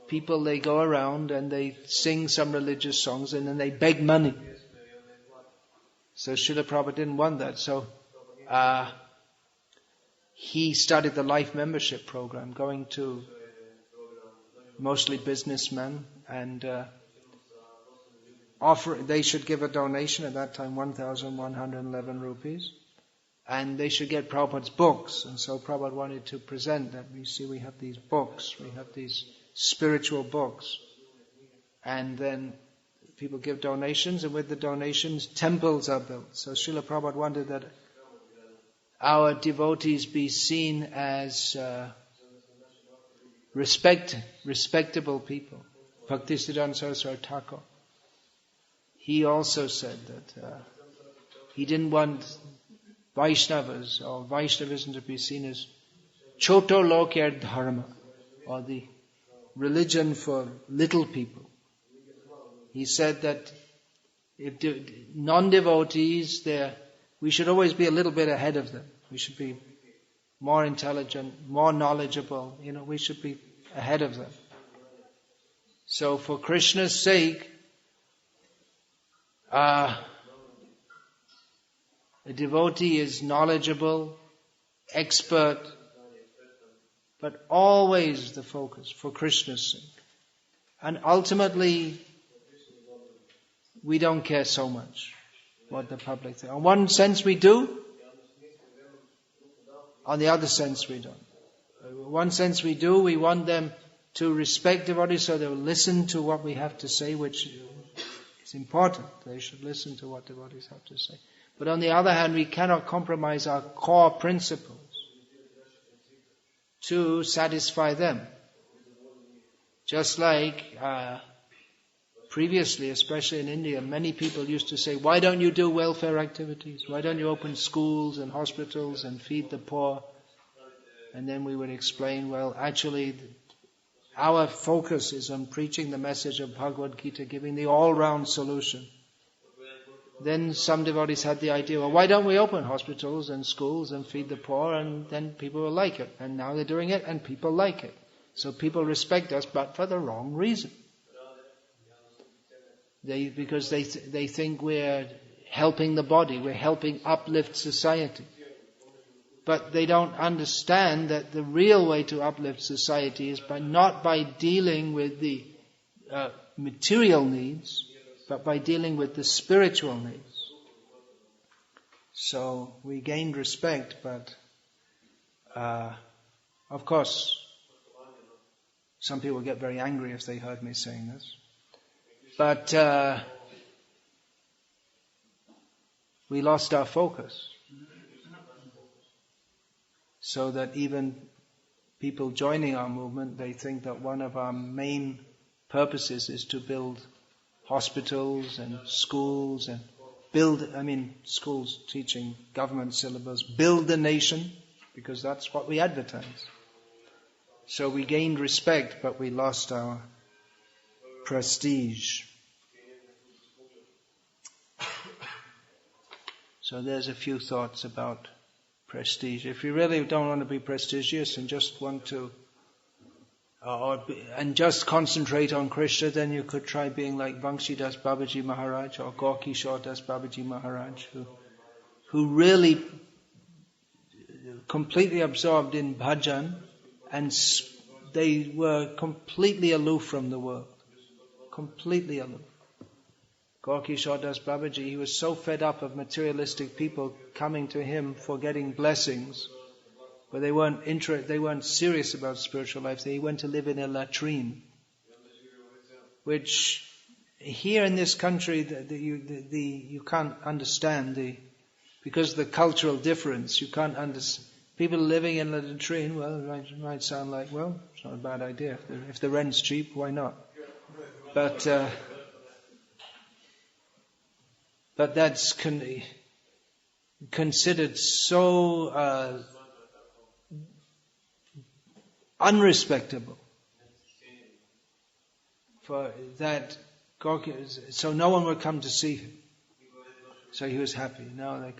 people, they go around and they sing some religious songs and then they beg money. So Srila Prabhupada didn't want that. So he started the life membership program, going to mostly businessmen and they should give a donation, at that time 1,111 rupees, and they should get Prabhupada's books. And so Prabhupada wanted to present that, we have these books, we have these spiritual books, and then people give donations, and with the donations temples are built. So Srila Prabhupada wanted that our devotees be seen as respectable people. Bhaktisiddhanta Saraswati Thakur, he also said that he didn't want Vaishnavas or Vaishnavism to be seen as choto lokya dharma, or the religion for little people. He said that if non-devotees, we should always be a little bit ahead of them. We should be more intelligent, more knowledgeable. We should be ahead of them. So for Krishna's sake, a devotee is knowledgeable, expert, but always the focus for Krishna's sake. And ultimately, we don't care so much what the public think. On one sense we do, on the other sense we don't. In one sense we do, we want them to respect devotees so they will listen to what we have to say, which is important. They should listen to what devotees have to say. But on the other hand, we cannot compromise our core principles to satisfy them. Just like previously, especially in India, many people used to say, why don't you do welfare activities? Why don't you open schools and hospitals and feed the poor? And then we would explain, well, actually, our focus is on preaching the message of Bhagavad Gita, giving the all-round solution. Then some devotees had the idea, well, why don't we open hospitals and schools and feed the poor, and then people will like it. And now they're doing it and people like it. So people respect us, but for the wrong reason. Because they think we're helping the body, we're helping uplift society. But they don't understand that the real way to uplift society is not by dealing with the material needs, but by dealing with the spiritual needs. So we gained respect, but of course, some people get very angry if they heard me saying this. But we lost our focus. So that even people joining our movement, they think that one of our main purposes is to build hospitals and schools and schools teaching government syllabus, build the nation, because that's what we advertise. So we gained respect, but we lost our prestige. So there's a few thoughts about prestige. If you really don't want to be prestigious and just want to and just concentrate on Krishna, then you could try being like Vamshidas Babaji Maharaj or Gaurkishore Das Babaji Maharaj, who really completely absorbed in bhajan, and they were completely aloof from the world. Completely aloof. Gaurkishore Das Babaji, he was so fed up of materialistic people coming to him for getting blessings, but they weren't serious about spiritual life. They went to live in a latrine, which here in this country you can't understand because of the cultural difference. You can't understand. People living in a latrine, well, it might sound like, well, it's not a bad idea. If the rent's cheap, why not? But that's considered so unrespectable for that. So no one would come to see him. So he was happy. Now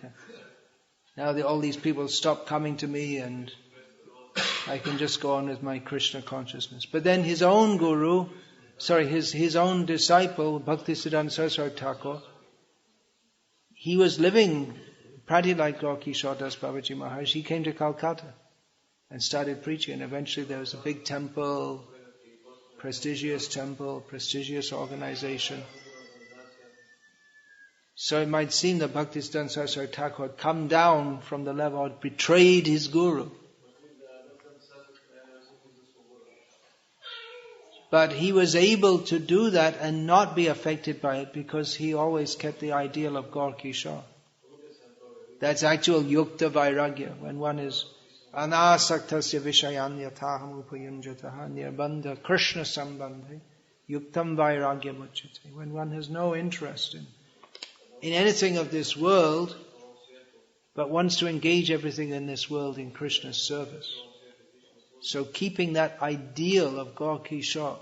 all these people stop coming to me, and I can just go on with my Krishna consciousness. But then his own his own disciple, Bhaktisiddhanta Saraswati Thakur, he was living pretty like Gaur Kishore Das Babaji Maharaj. He came to Calcutta and started preaching, and eventually there was a big temple, prestigious organization. So it might seem that Bhaktisiddhanta Saraswati Thakur had come down from the level, had betrayed his guru. But he was able to do that and not be affected by it, because he always kept the ideal of Gaur Kishore. That's actual yukta vairagya, when one is anasaktasya vishayan yataham upayunjataha nirbandha krishna sambandhe yuktam vairagya muchyate. When one has no interest in anything of this world, but wants to engage everything in this world in Krishna's service. So keeping that ideal of Gaur Kishore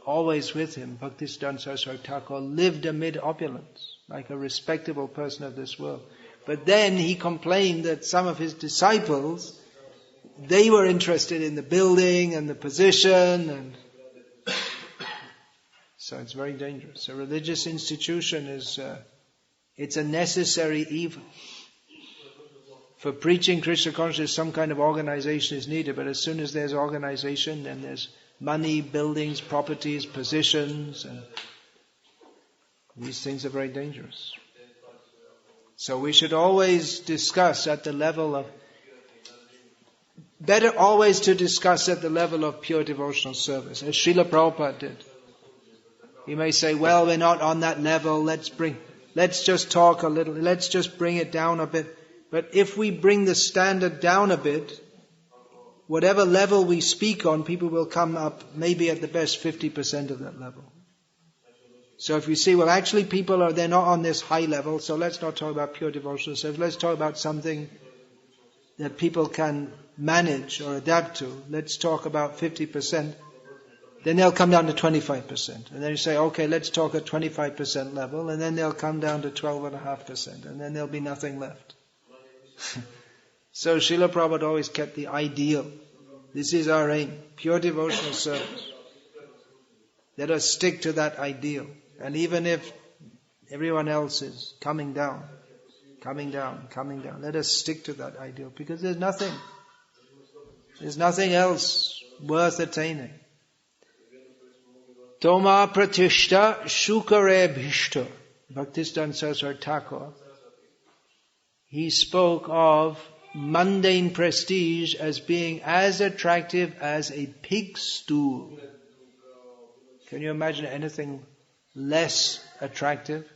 always with him, Bhaktisiddhanta Saraswati Thakur lived amid opulence, like a respectable person of this world. But then he complained that some of his disciples, they were interested in the building and the position, and so it's very dangerous. A religious institution it's a necessary evil. For preaching Krishna consciousness, some kind of organization is needed, but as soon as there's organization, then there's money, buildings, properties, positions, and these things are very dangerous. So we should always discuss at the level of, better always to discuss at the level of pure devotional service, as Srila Prabhupada did. You may say, well, we're not on that level, let's just talk a little, let's just bring it down a bit. But if we bring the standard down a bit, whatever level we speak on, people will come up maybe at the best 50% of that level. So if you see, well, actually they're not on this high level, so let's not talk about pure devotional service, let's talk about something that people can manage or adapt to. Let's talk about 50%. Then they'll come down to 25%. And then you say, okay, let's talk at 25% level, and then they'll come down to 12.5%, and then there'll be nothing left. So Srila Prabhupada always kept the ideal. This is our aim, pure devotional service. Let us stick to that ideal. And even if everyone else is coming down, let us stick to that ideal, because there's nothing else worth attaining. Toma pratishta shukare bhishta. Bhaktisiddhanta Saraswati Thakur, he spoke of mundane prestige as being as attractive as a pig stool. Can you imagine anything less attractive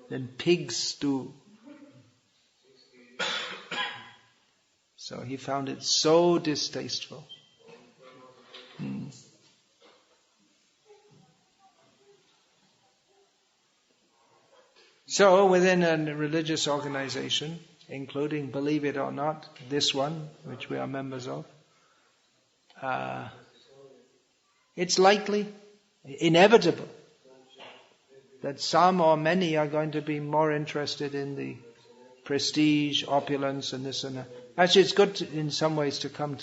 than pig stew? So he found it so distasteful. So within a religious organization, including, believe it or not, this one, which we are members of, it's likely, inevitable, that some or many are going to be more interested in the prestige, opulence, and this and that. Actually, it's good in some ways to come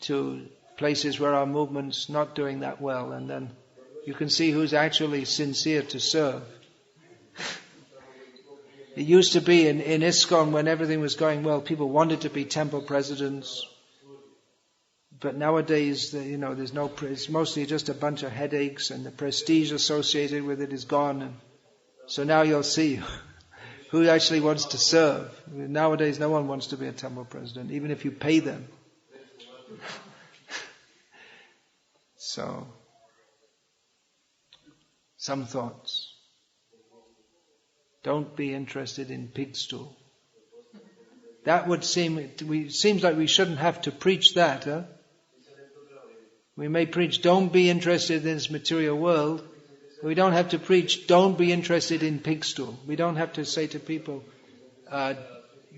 to places where our movement's not doing that well, and then you can see who's actually sincere to serve. It used to be in ISKCON, when everything was going well, people wanted to be temple presidents. But nowadays, there's it's mostly just a bunch of headaches, and the prestige associated with it is gone. And so now you'll see who actually wants to serve. Nowadays, no one wants to be a temple president, even if you pay them. So, some thoughts. don't be interested in pig stool. That would seems like we shouldn't have to preach that, huh? We may preach, don't be interested in this material world. We don't have to preach, don't be interested in pig stool. We don't have to say to people,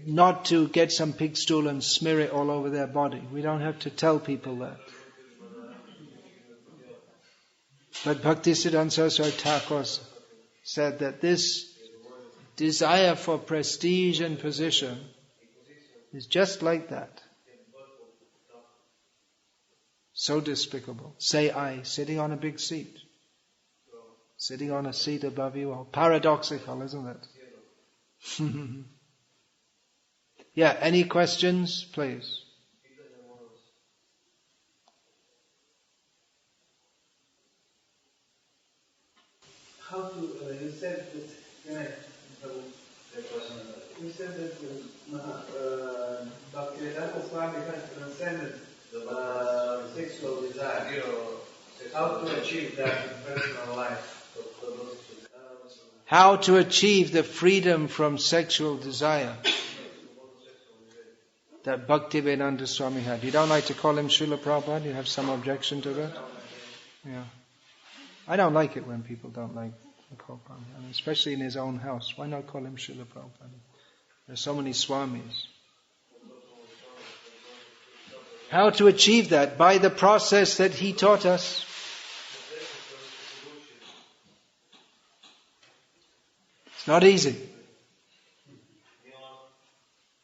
not to get some pig stool and smear it all over their body. We don't have to tell people that. But Bhaktisiddhanta Saraswati Thakur said that this desire for prestige and position is just like that. So despicable. Say I, sitting on a big seat. Sitting on a seat above you all. Paradoxical, isn't it? Yeah, any questions, please? How to, you said that, you said that Bhakti Swami has transcended sexual desire. How to achieve that in personal life? How to achieve the freedom from sexual desire that Bhaktivedanta Swami had. You don't like to call him Srila Prabhupada? You have some objection to that? Yeah. I don't like it when people don't like to call Prabhupada, and especially in his own house. Why not call him Srila Prabhupada? There are so many Swamis. How to achieve that? By the process that he taught us. It's not easy.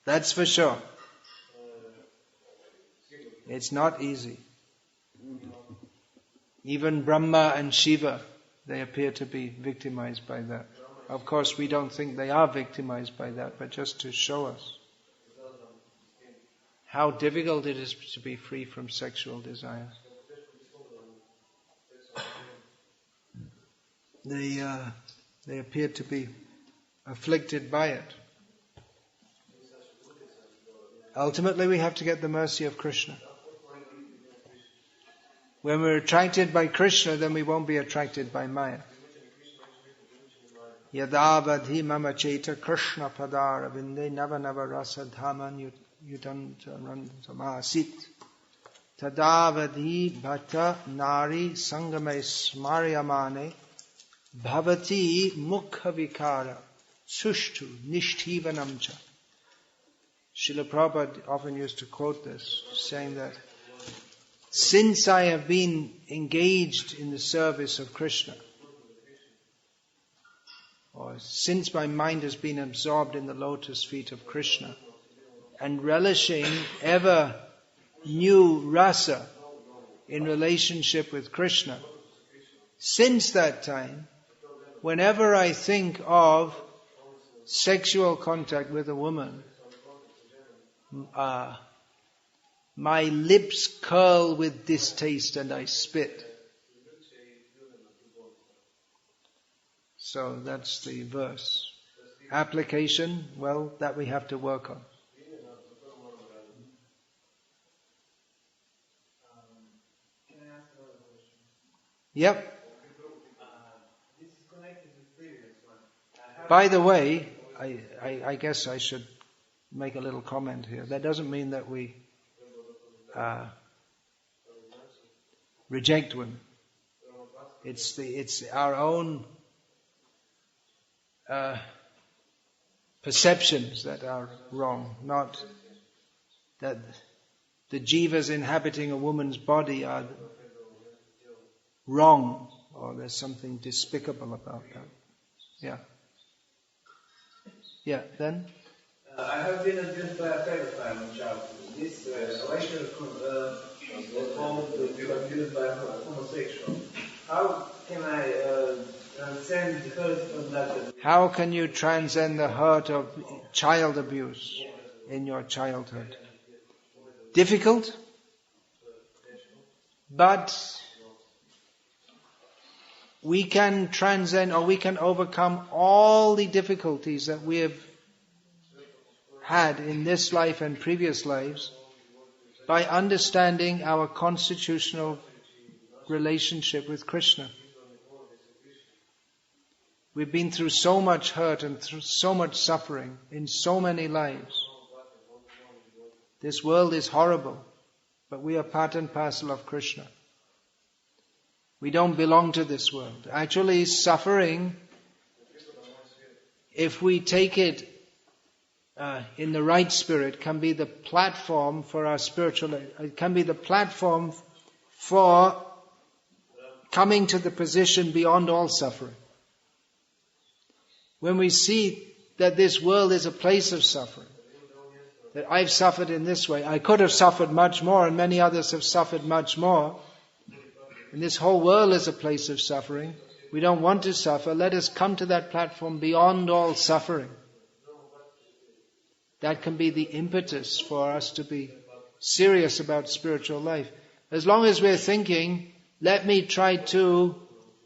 That's for sure. It's not easy. Even Brahma and Shiva, they appear to be victimized by that. Of course, we don't think they are victimized by that, but just to show us how difficult it is to be free from sexual desire. They appear to be afflicted by it. Ultimately, we have to get the mercy of Krishna. When we're attracted by Krishna, then we won't be attracted by Maya. Yadavadhi mama cheta Krishna padara vinde nava nava rasa dhaman yudantamasit tadavadhi bhata nari sangame smaryamane bhavati mukha vikara sushtu nishtivanamcha. Srila Prabhupada often used to quote this, saying that since I have been engaged in the service of Krishna, or since my mind has been absorbed in the lotus feet of Krishna, and relishing ever new rasa in relationship with Krishna, since that time, whenever I think of sexual contact with a woman, my lips curl with distaste and I spit. So that's the verse. Application, well, that we have to work on. Can I ask another question? Yep. This is connected with the previous one. By the way, I guess I should make a little comment here. That doesn't mean that we reject women. It's our own perceptions that are wrong, not that the jivas inhabiting a woman's body are wrong, or there's something despicable about that. Yeah. Yeah, then? I have been abused by a pedophile in childhood. This later was called to be abused by a homosexual. How can I transcend the hurt of that? How can you transcend the hurt of child abuse in your childhood? Difficult, but we can transcend, or we can overcome all the difficulties that we have had in this life and previous lives by understanding our constitutional relationship with Krishna. We've been through so much hurt and through so much suffering in so many lives. This world is horrible, but we are part and parcel of Krishna. We don't belong to this world. Actually, suffering, if we take it in the right spirit, can be the platform for our spiritual, it can be the platform for coming to the position beyond all suffering. When we see that this world is a place of suffering, that I've suffered in this way, I could have suffered much more and many others have suffered much more, and this whole world is a place of suffering, we don't want to suffer, let us come to that platform beyond all suffering. That can be the impetus for us to be serious about spiritual life. As long as we're thinking, let me try to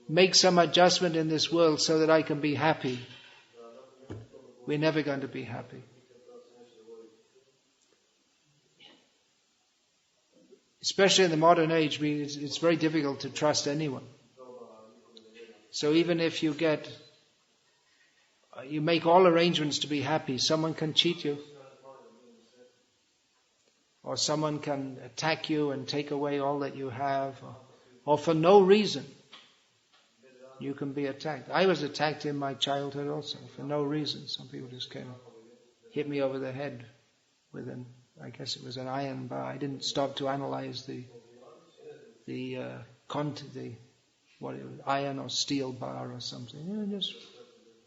make some adjustment in this world so that I can be happy, we're never going to be happy. Especially in the modern age, it's very difficult to trust anyone. So even if you make all arrangements to be happy, someone can cheat you. Or someone can attack you and take away all that you have. Or for no reason, you can be attacked. I was attacked in my childhood also, for no reason. Some people just came and hit me over the head with I guess it was an iron bar. I didn't stop to analyze the iron or steel bar or something. Just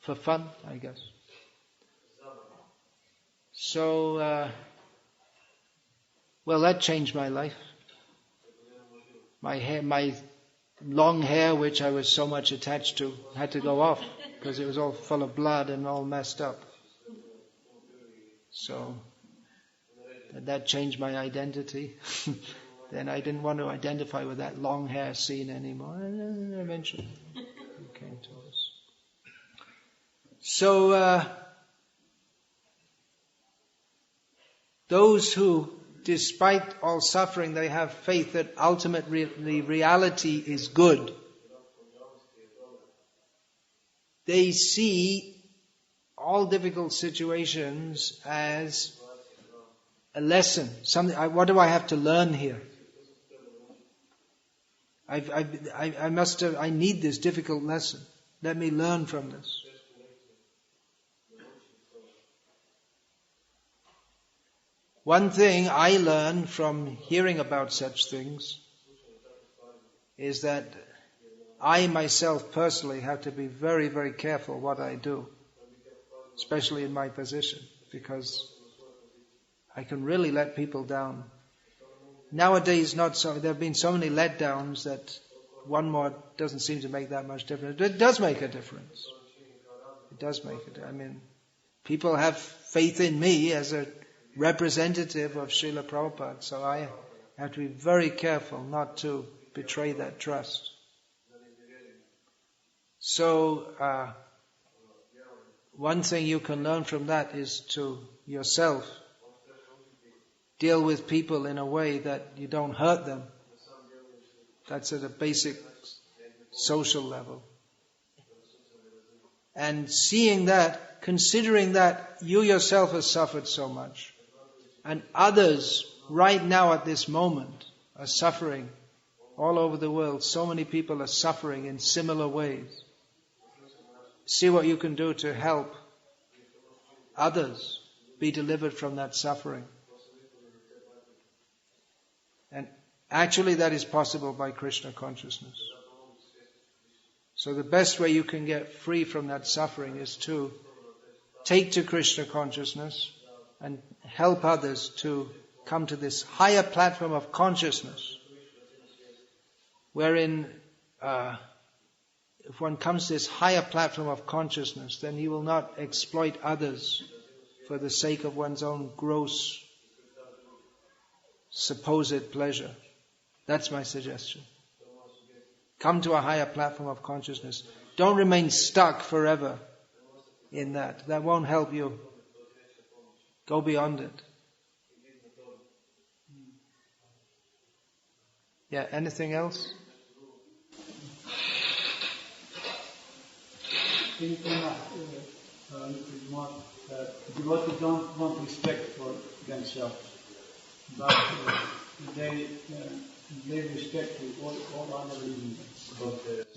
for fun, I guess. So, well, that changed my life. My long hair, which I was so much attached to, had to go off because it was all full of blood and all messed up. So that changed my identity. Then I didn't want to identify with that long hair scene anymore. And eventually it came to us. So those who, despite all suffering, they have faith that ultimately reality is good. They see all difficult situations as a lesson. What do I have to learn here? I need this difficult lesson. Let me learn from this. One thing I learned from hearing about such things is that I myself personally have to be very, very careful what I do, especially in my position, because I can really let people down. Nowadays, not so. There have been so many letdowns that one more doesn't seem to make that much difference. But it does make a difference. It does make it. I mean, people have faith in me as a representative of Srila Prabhupada, so I have to be very careful not to betray that trust. So, one thing you can learn from that is to yourself deal with people in a way that you don't hurt them. That's at a basic social level. And seeing that, considering that you yourself have suffered so much, and others right now at this moment are suffering all over the world. So many people are suffering in similar ways. See what you can do to help others be delivered from that suffering. And actually that is possible by Krishna consciousness. So the best way you can get free from that suffering is to take to Krishna consciousness and help others to come to this higher platform of consciousness, wherein if one comes to this higher platform of consciousness, then he will not exploit others for the sake of one's own gross supposed pleasure. That's my suggestion. Come to a higher platform of consciousness. Don't remain stuck forever in that. That won't help you. Go beyond it. Yeah, anything else? devotees don't want respect for themselves, but they respect to all other living beings.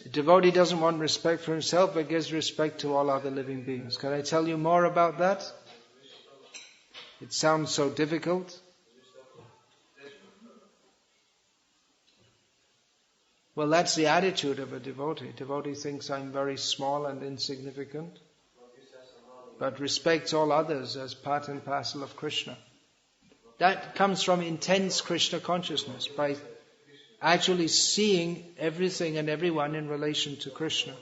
The devotee doesn't want respect for himself, but gives respect to all other living beings. Can I tell you more about that? It sounds so difficult. Well, that's the attitude of a devotee. Devotee thinks I'm very small and insignificant, but respects all others as part and parcel of Krishna. That comes from intense Krishna consciousness, by actually seeing everything and everyone in relation to Krishna.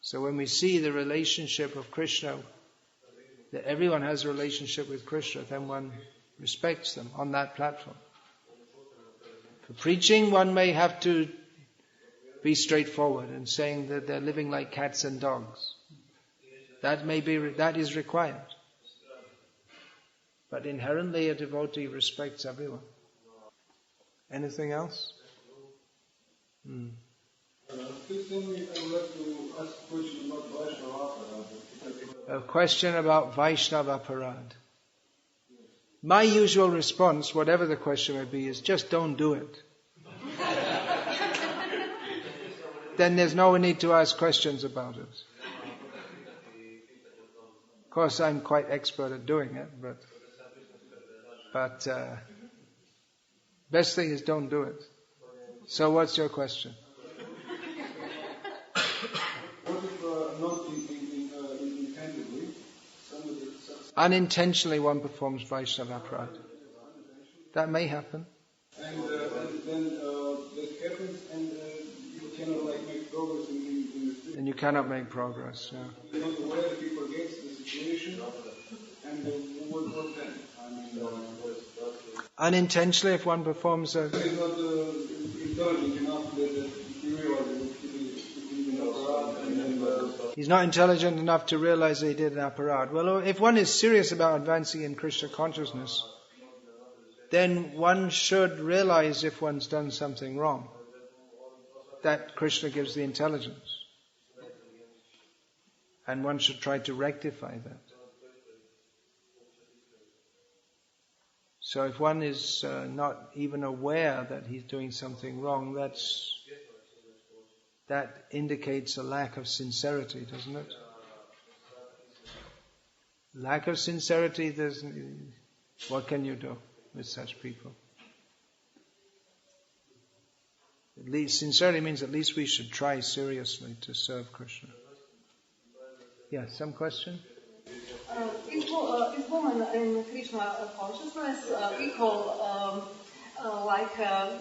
So when we see the relationship of Krishna, that everyone has a relationship with Krishna, then one respects them on that platform. For preaching, one may have to be straightforward and saying that they're living like cats and dogs. That is required. But inherently a devotee respects everyone. Anything else? Please tell me, I would like to ask a question about Vaishnava Parad. A question about Vaishnava Parad. My usual response, whatever the question may be, is just don't do it. Then there's no need to ask questions about it. Of course, I'm quite expert at doing it, but best thing is don't do it. So what's your question? What if not intendedly? Unintentionally one performs Vaishnava Parad. That may happen. And then that happens and you cannot make progress in the And you cannot make progress, yeah. You're not aware that you forget the situation and what then? Unintentionally, if one performs a... He's not intelligent enough that he realizes He's not intelligent enough to realize that he did an aparad. Well, if one is serious about advancing in Krishna consciousness, then one should realize if one's done something wrong. That Krishna gives the intelligence. And one should try to rectify that. So if one is not even aware that he's doing something wrong, that indicates a lack of sincerity, doesn't it? Lack of sincerity, what can you do with such people? At least sincerity means at least we should try seriously to serve Krishna. Yeah, some question? Is woman in Krishna consciousness equal like a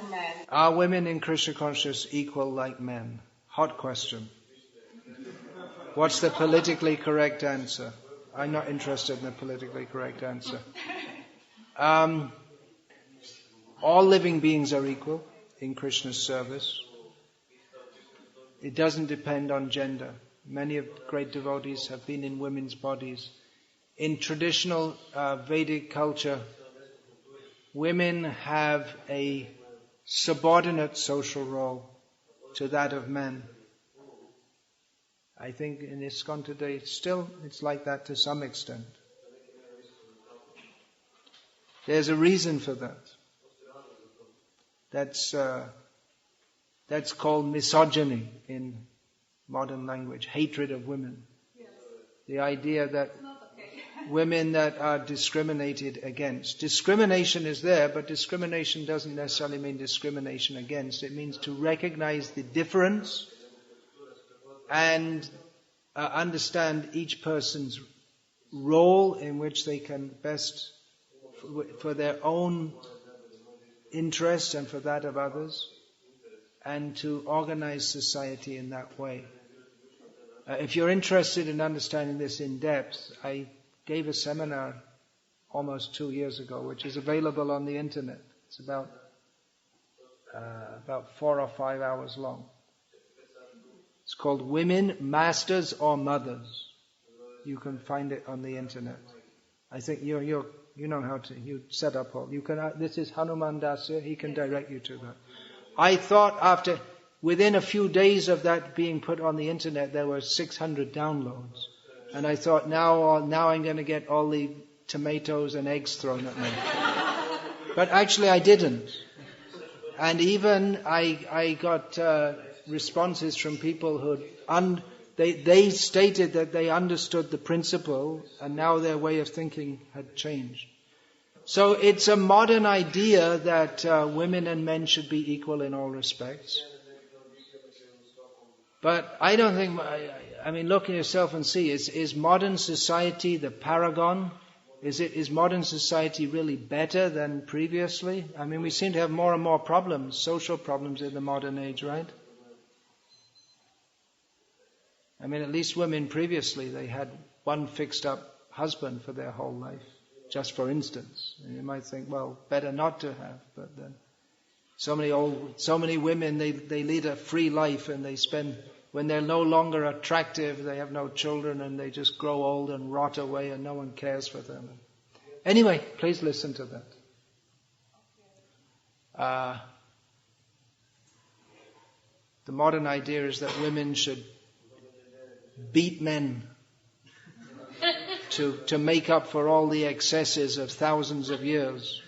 man? Are women in Krishna consciousness equal like men? Hot question. What's the politically correct answer? I'm not interested in the politically correct answer. All living beings are equal in Krishna's service. It doesn't depend on gender. Many of great devotees have been in women's bodies. In traditional Vedic culture, women have a subordinate social role to that of men. I think in ISKCON today, it's like that to some extent. There's a reason for that. That's called misogyny in modern language, hatred of women. Yes. The idea that It's not okay. women that are discriminated against. Discrimination is there, but discrimination doesn't necessarily mean discrimination against. It means to recognize the difference and understand each person's role in which they can best, for their own interests and for that of others, and to organize society in that way. If you're interested in understanding this in depth, I gave a seminar almost 2 years ago, which is available on the internet. It's about 4 or 5 hours long. It's called Women, Masters or Mothers. You can find it on the internet. I think you know how to, you set up all. You can. This is Hanuman Das here. He can direct you to that. I thought within a few days of that being put on the internet, there were 600 downloads. And I thought, now I'm going to get all the tomatoes and eggs thrown at me. But actually I didn't. And even I got responses from people who they stated that they understood the principle and now their way of thinking had changed. So it's a modern idea that women and men should be equal in all respects. But I don't think, I mean, look at yourself and see, is modern society the paragon? Is modern society really better than previously? I mean, we seem to have more and more problems, social problems in the modern age, right? I mean, at least women previously, they had one fixed up husband for their whole life, just for instance. And you might think, well, better not to have, but then so many women, they lead a free life and they spend, when they're no longer attractive, they have no children and they just grow old and rot away and no one cares for them. Anyway, please listen to that. The modern idea is that women should beat men to make up for all the excesses of thousands of years.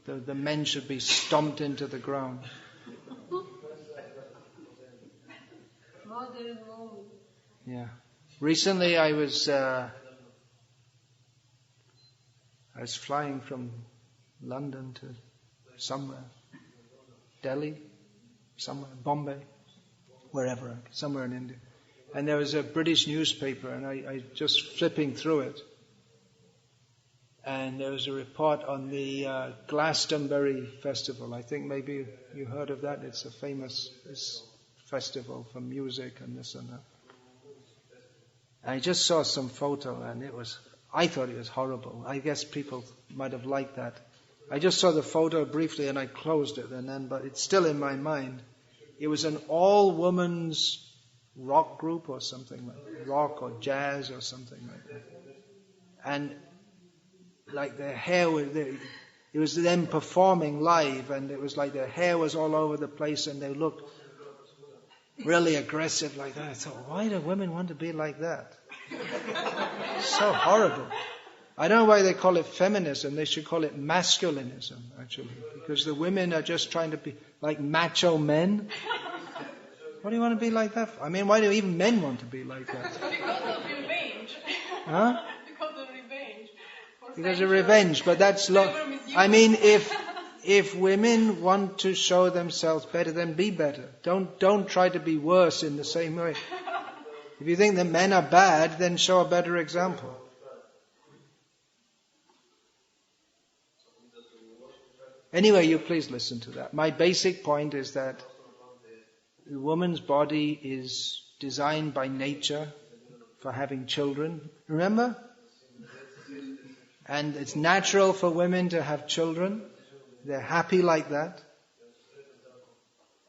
The men should be stomped into the ground. Yeah. Recently I was flying from London to somewhere, Delhi, somewhere, Bombay, wherever, somewhere in India. And there was a British newspaper and I just flipping through it. And there was a report on the Glastonbury Festival. I think maybe you heard of that. It's a famous festival for music and this and that. I just saw some photo and I thought it was horrible. I guess people might have liked that. I just saw the photo briefly and I closed it but it's still in my mind. It was an all-women's rock group or something like that. Rock or jazz or something like that. And like their hair it was them performing live and it was like their hair was all over the place and they looked really aggressive like that. I thought, why do women want to be like that? So horrible. I don't know why they call it feminism. They should call it masculinism, actually. Because the women are just trying to be like macho men. What do you want to be like that for? I mean, why do even men want to be like that? Because of revenge. Huh? Because of revenge. Because of revenge. But that's I mean, if women want to show themselves better, then be better. Don't try to be worse in the same way. If you think that men are bad, then show a better example. Anyway, you please listen to that. My basic point is that the woman's body is designed by nature for having children. Remember? And it's natural for women to have children. They're happy like that.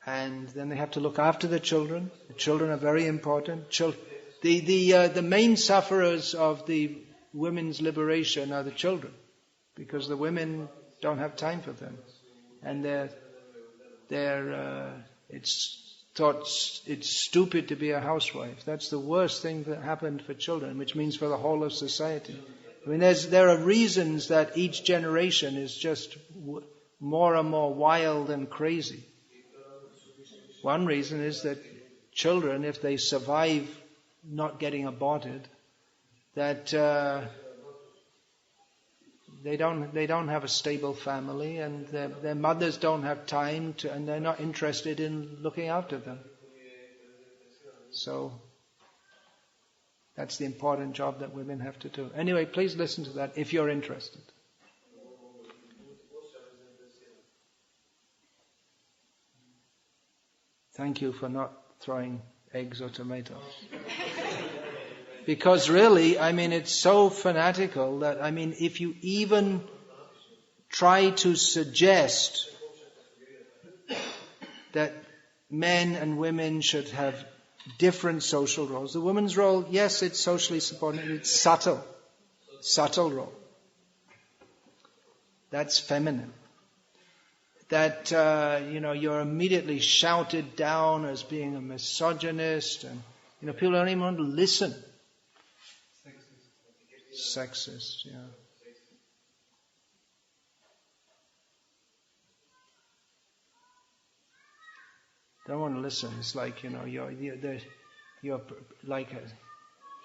And then they have to look after the children. The children are very important. The main sufferers of the women's liberation are the children, because the women don't have time for them, and it's thought it's stupid to be a housewife. That's the worst thing that happened for children, which means for the whole of society. I mean, there are reasons that each generation is just more and more wild and crazy. One reason is that children, if they survive not getting aborted, that they don't have a stable family, and their mothers don't have time to, and they're not interested in looking after them. So that's the important job that women have to do. Anyway, please listen to that if you're interested. Thank you for not throwing eggs or tomatoes. Because really, I mean, it's so fanatical that, I mean, if you even try to suggest that men and women should have different social roles. The woman's role, yes, it's socially subordinate, it's subtle role. That's feminine. that you're immediately shouted down as being a misogynist, and people don't even want to listen. Sexist, yeah. Don't want to listen. It's like you're like a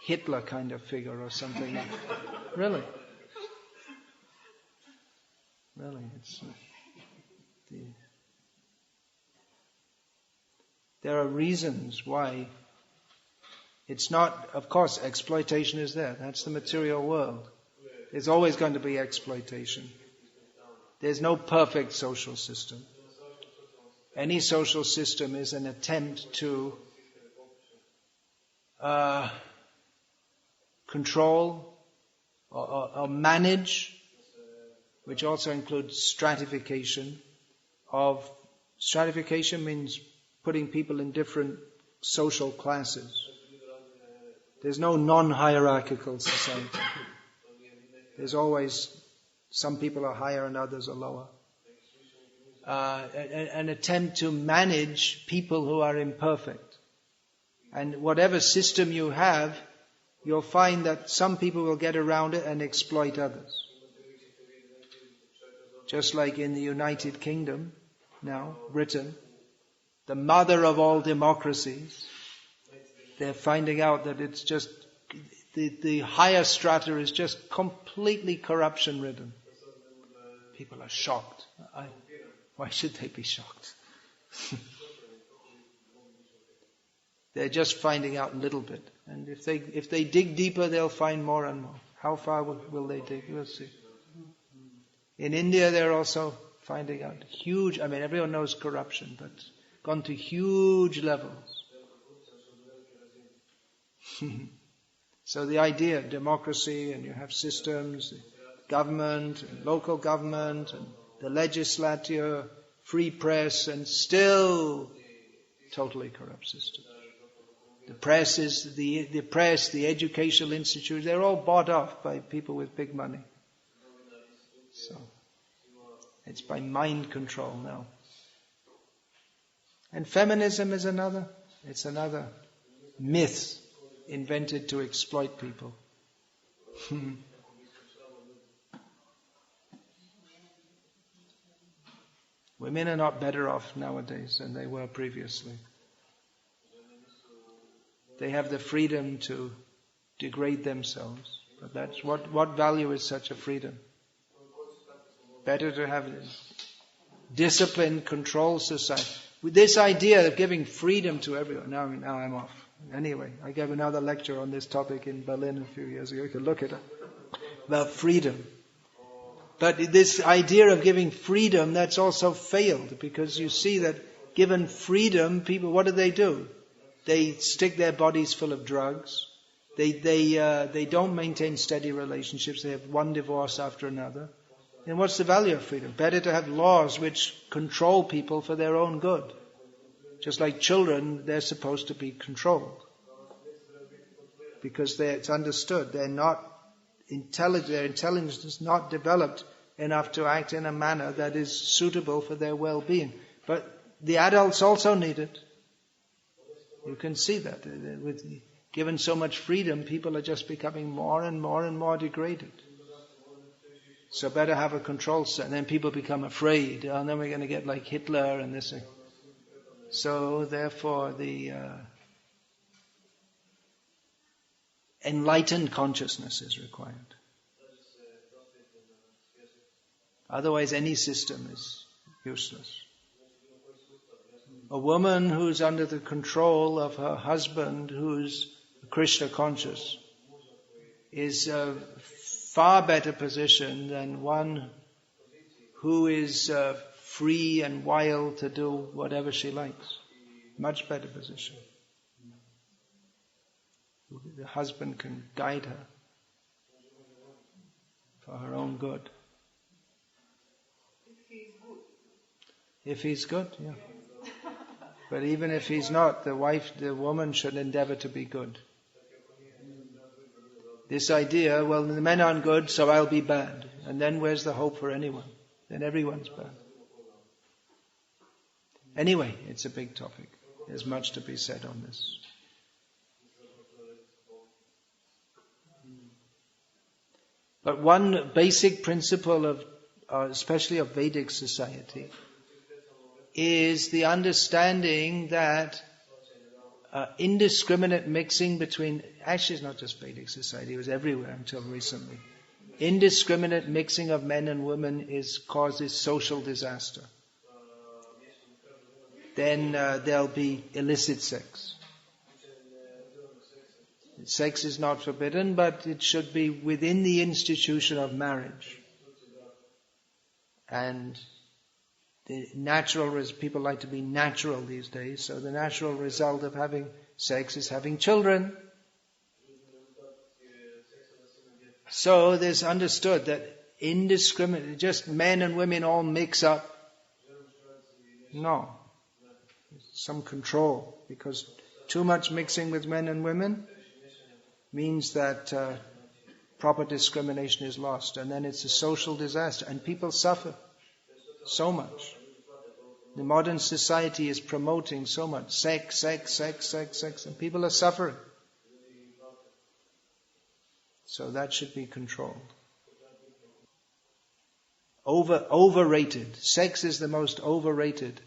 Hitler kind of figure or something. Really, it's. There are reasons why it's not, of course, exploitation is there. That's the material world. There's always going to be exploitation. There's no perfect social system. Any social system is an attempt to control or manage, which also includes stratification. Stratification means putting people in different social classes. There's no non-hierarchical society. There's always some people are higher and others are lower. An attempt to manage people who are imperfect. And whatever system you have, you'll find that some people will get around it and exploit others. Just like in the United Kingdom now, Britain, the mother of all democracies, they're finding out that it's just, the higher strata is just completely corruption-ridden. People are shocked. Why should they be shocked? They're just finding out a little bit. And if they dig deeper, they'll find more and more. How far will they dig? We'll see. In India, they're also finding out huge, everyone knows corruption, but gone to huge levels. So the idea of democracy, and you have systems, government, and local government, and the legislature, free press, and still totally corrupt system. The press is the educational institutes, they're all bought off by people with big money. So it's by mind control now. And feminism is another myth invented to exploit people. Women are not better off nowadays than they were previously. They have the freedom to degrade themselves. But that's what value is such a freedom? Better to have disciplined, controlled society. With this idea of giving freedom to everyone. Now I'm off. Anyway, I gave another lecture on this topic in Berlin a few years ago. You can look at it. About freedom. But this idea of giving freedom, that's also failed. Because you see that given freedom, people, what do? They stick their bodies full of drugs. They don't maintain steady relationships. They have one divorce after another. And what's the value of freedom? Better to have laws which control people for their own good. Just like children, they're supposed to be controlled. Because it's understood. They're not intelligent. Their intelligence is not developed enough to act in a manner that is suitable for their well-being. But the adults also need it. You can see that. Given so much freedom, people are just becoming more and more and more degraded. So better have a control set. And then people become afraid. And then we're going to get like Hitler and this thing. So therefore the enlightened consciousness is required. Otherwise any system is useless. A woman who's under the control of her husband who's Krishna conscious is a far better position than one who is free and wild to do whatever she likes. Much better position. The husband can guide her for her own good. If he's good, yeah. But even if he's not, the woman should endeavor to be good. This idea, well, the men aren't good, so I'll be bad. And then where's the hope for anyone? Then everyone's bad. Anyway, it's a big topic. There's much to be said on this. But one basic principle of, especially of Vedic society, is the understanding that indiscriminate mixing between, actually it's not just Vedic society, it was everywhere until recently. Indiscriminate mixing of men and women causes social disaster. Then there'll be illicit sex. Sex is not forbidden, but it should be within the institution of marriage. And the natural, people like to be natural these days, so the natural result of having sex is having children. So there's understood that indiscriminate, just men and women all mix up. No. Some control, because too much mixing with men and women means that proper discrimination is lost, and then it's a social disaster, and people suffer so much. The modern society is promoting so much sex, and people are suffering. So that should be controlled. Overrated. Sex is the most overrated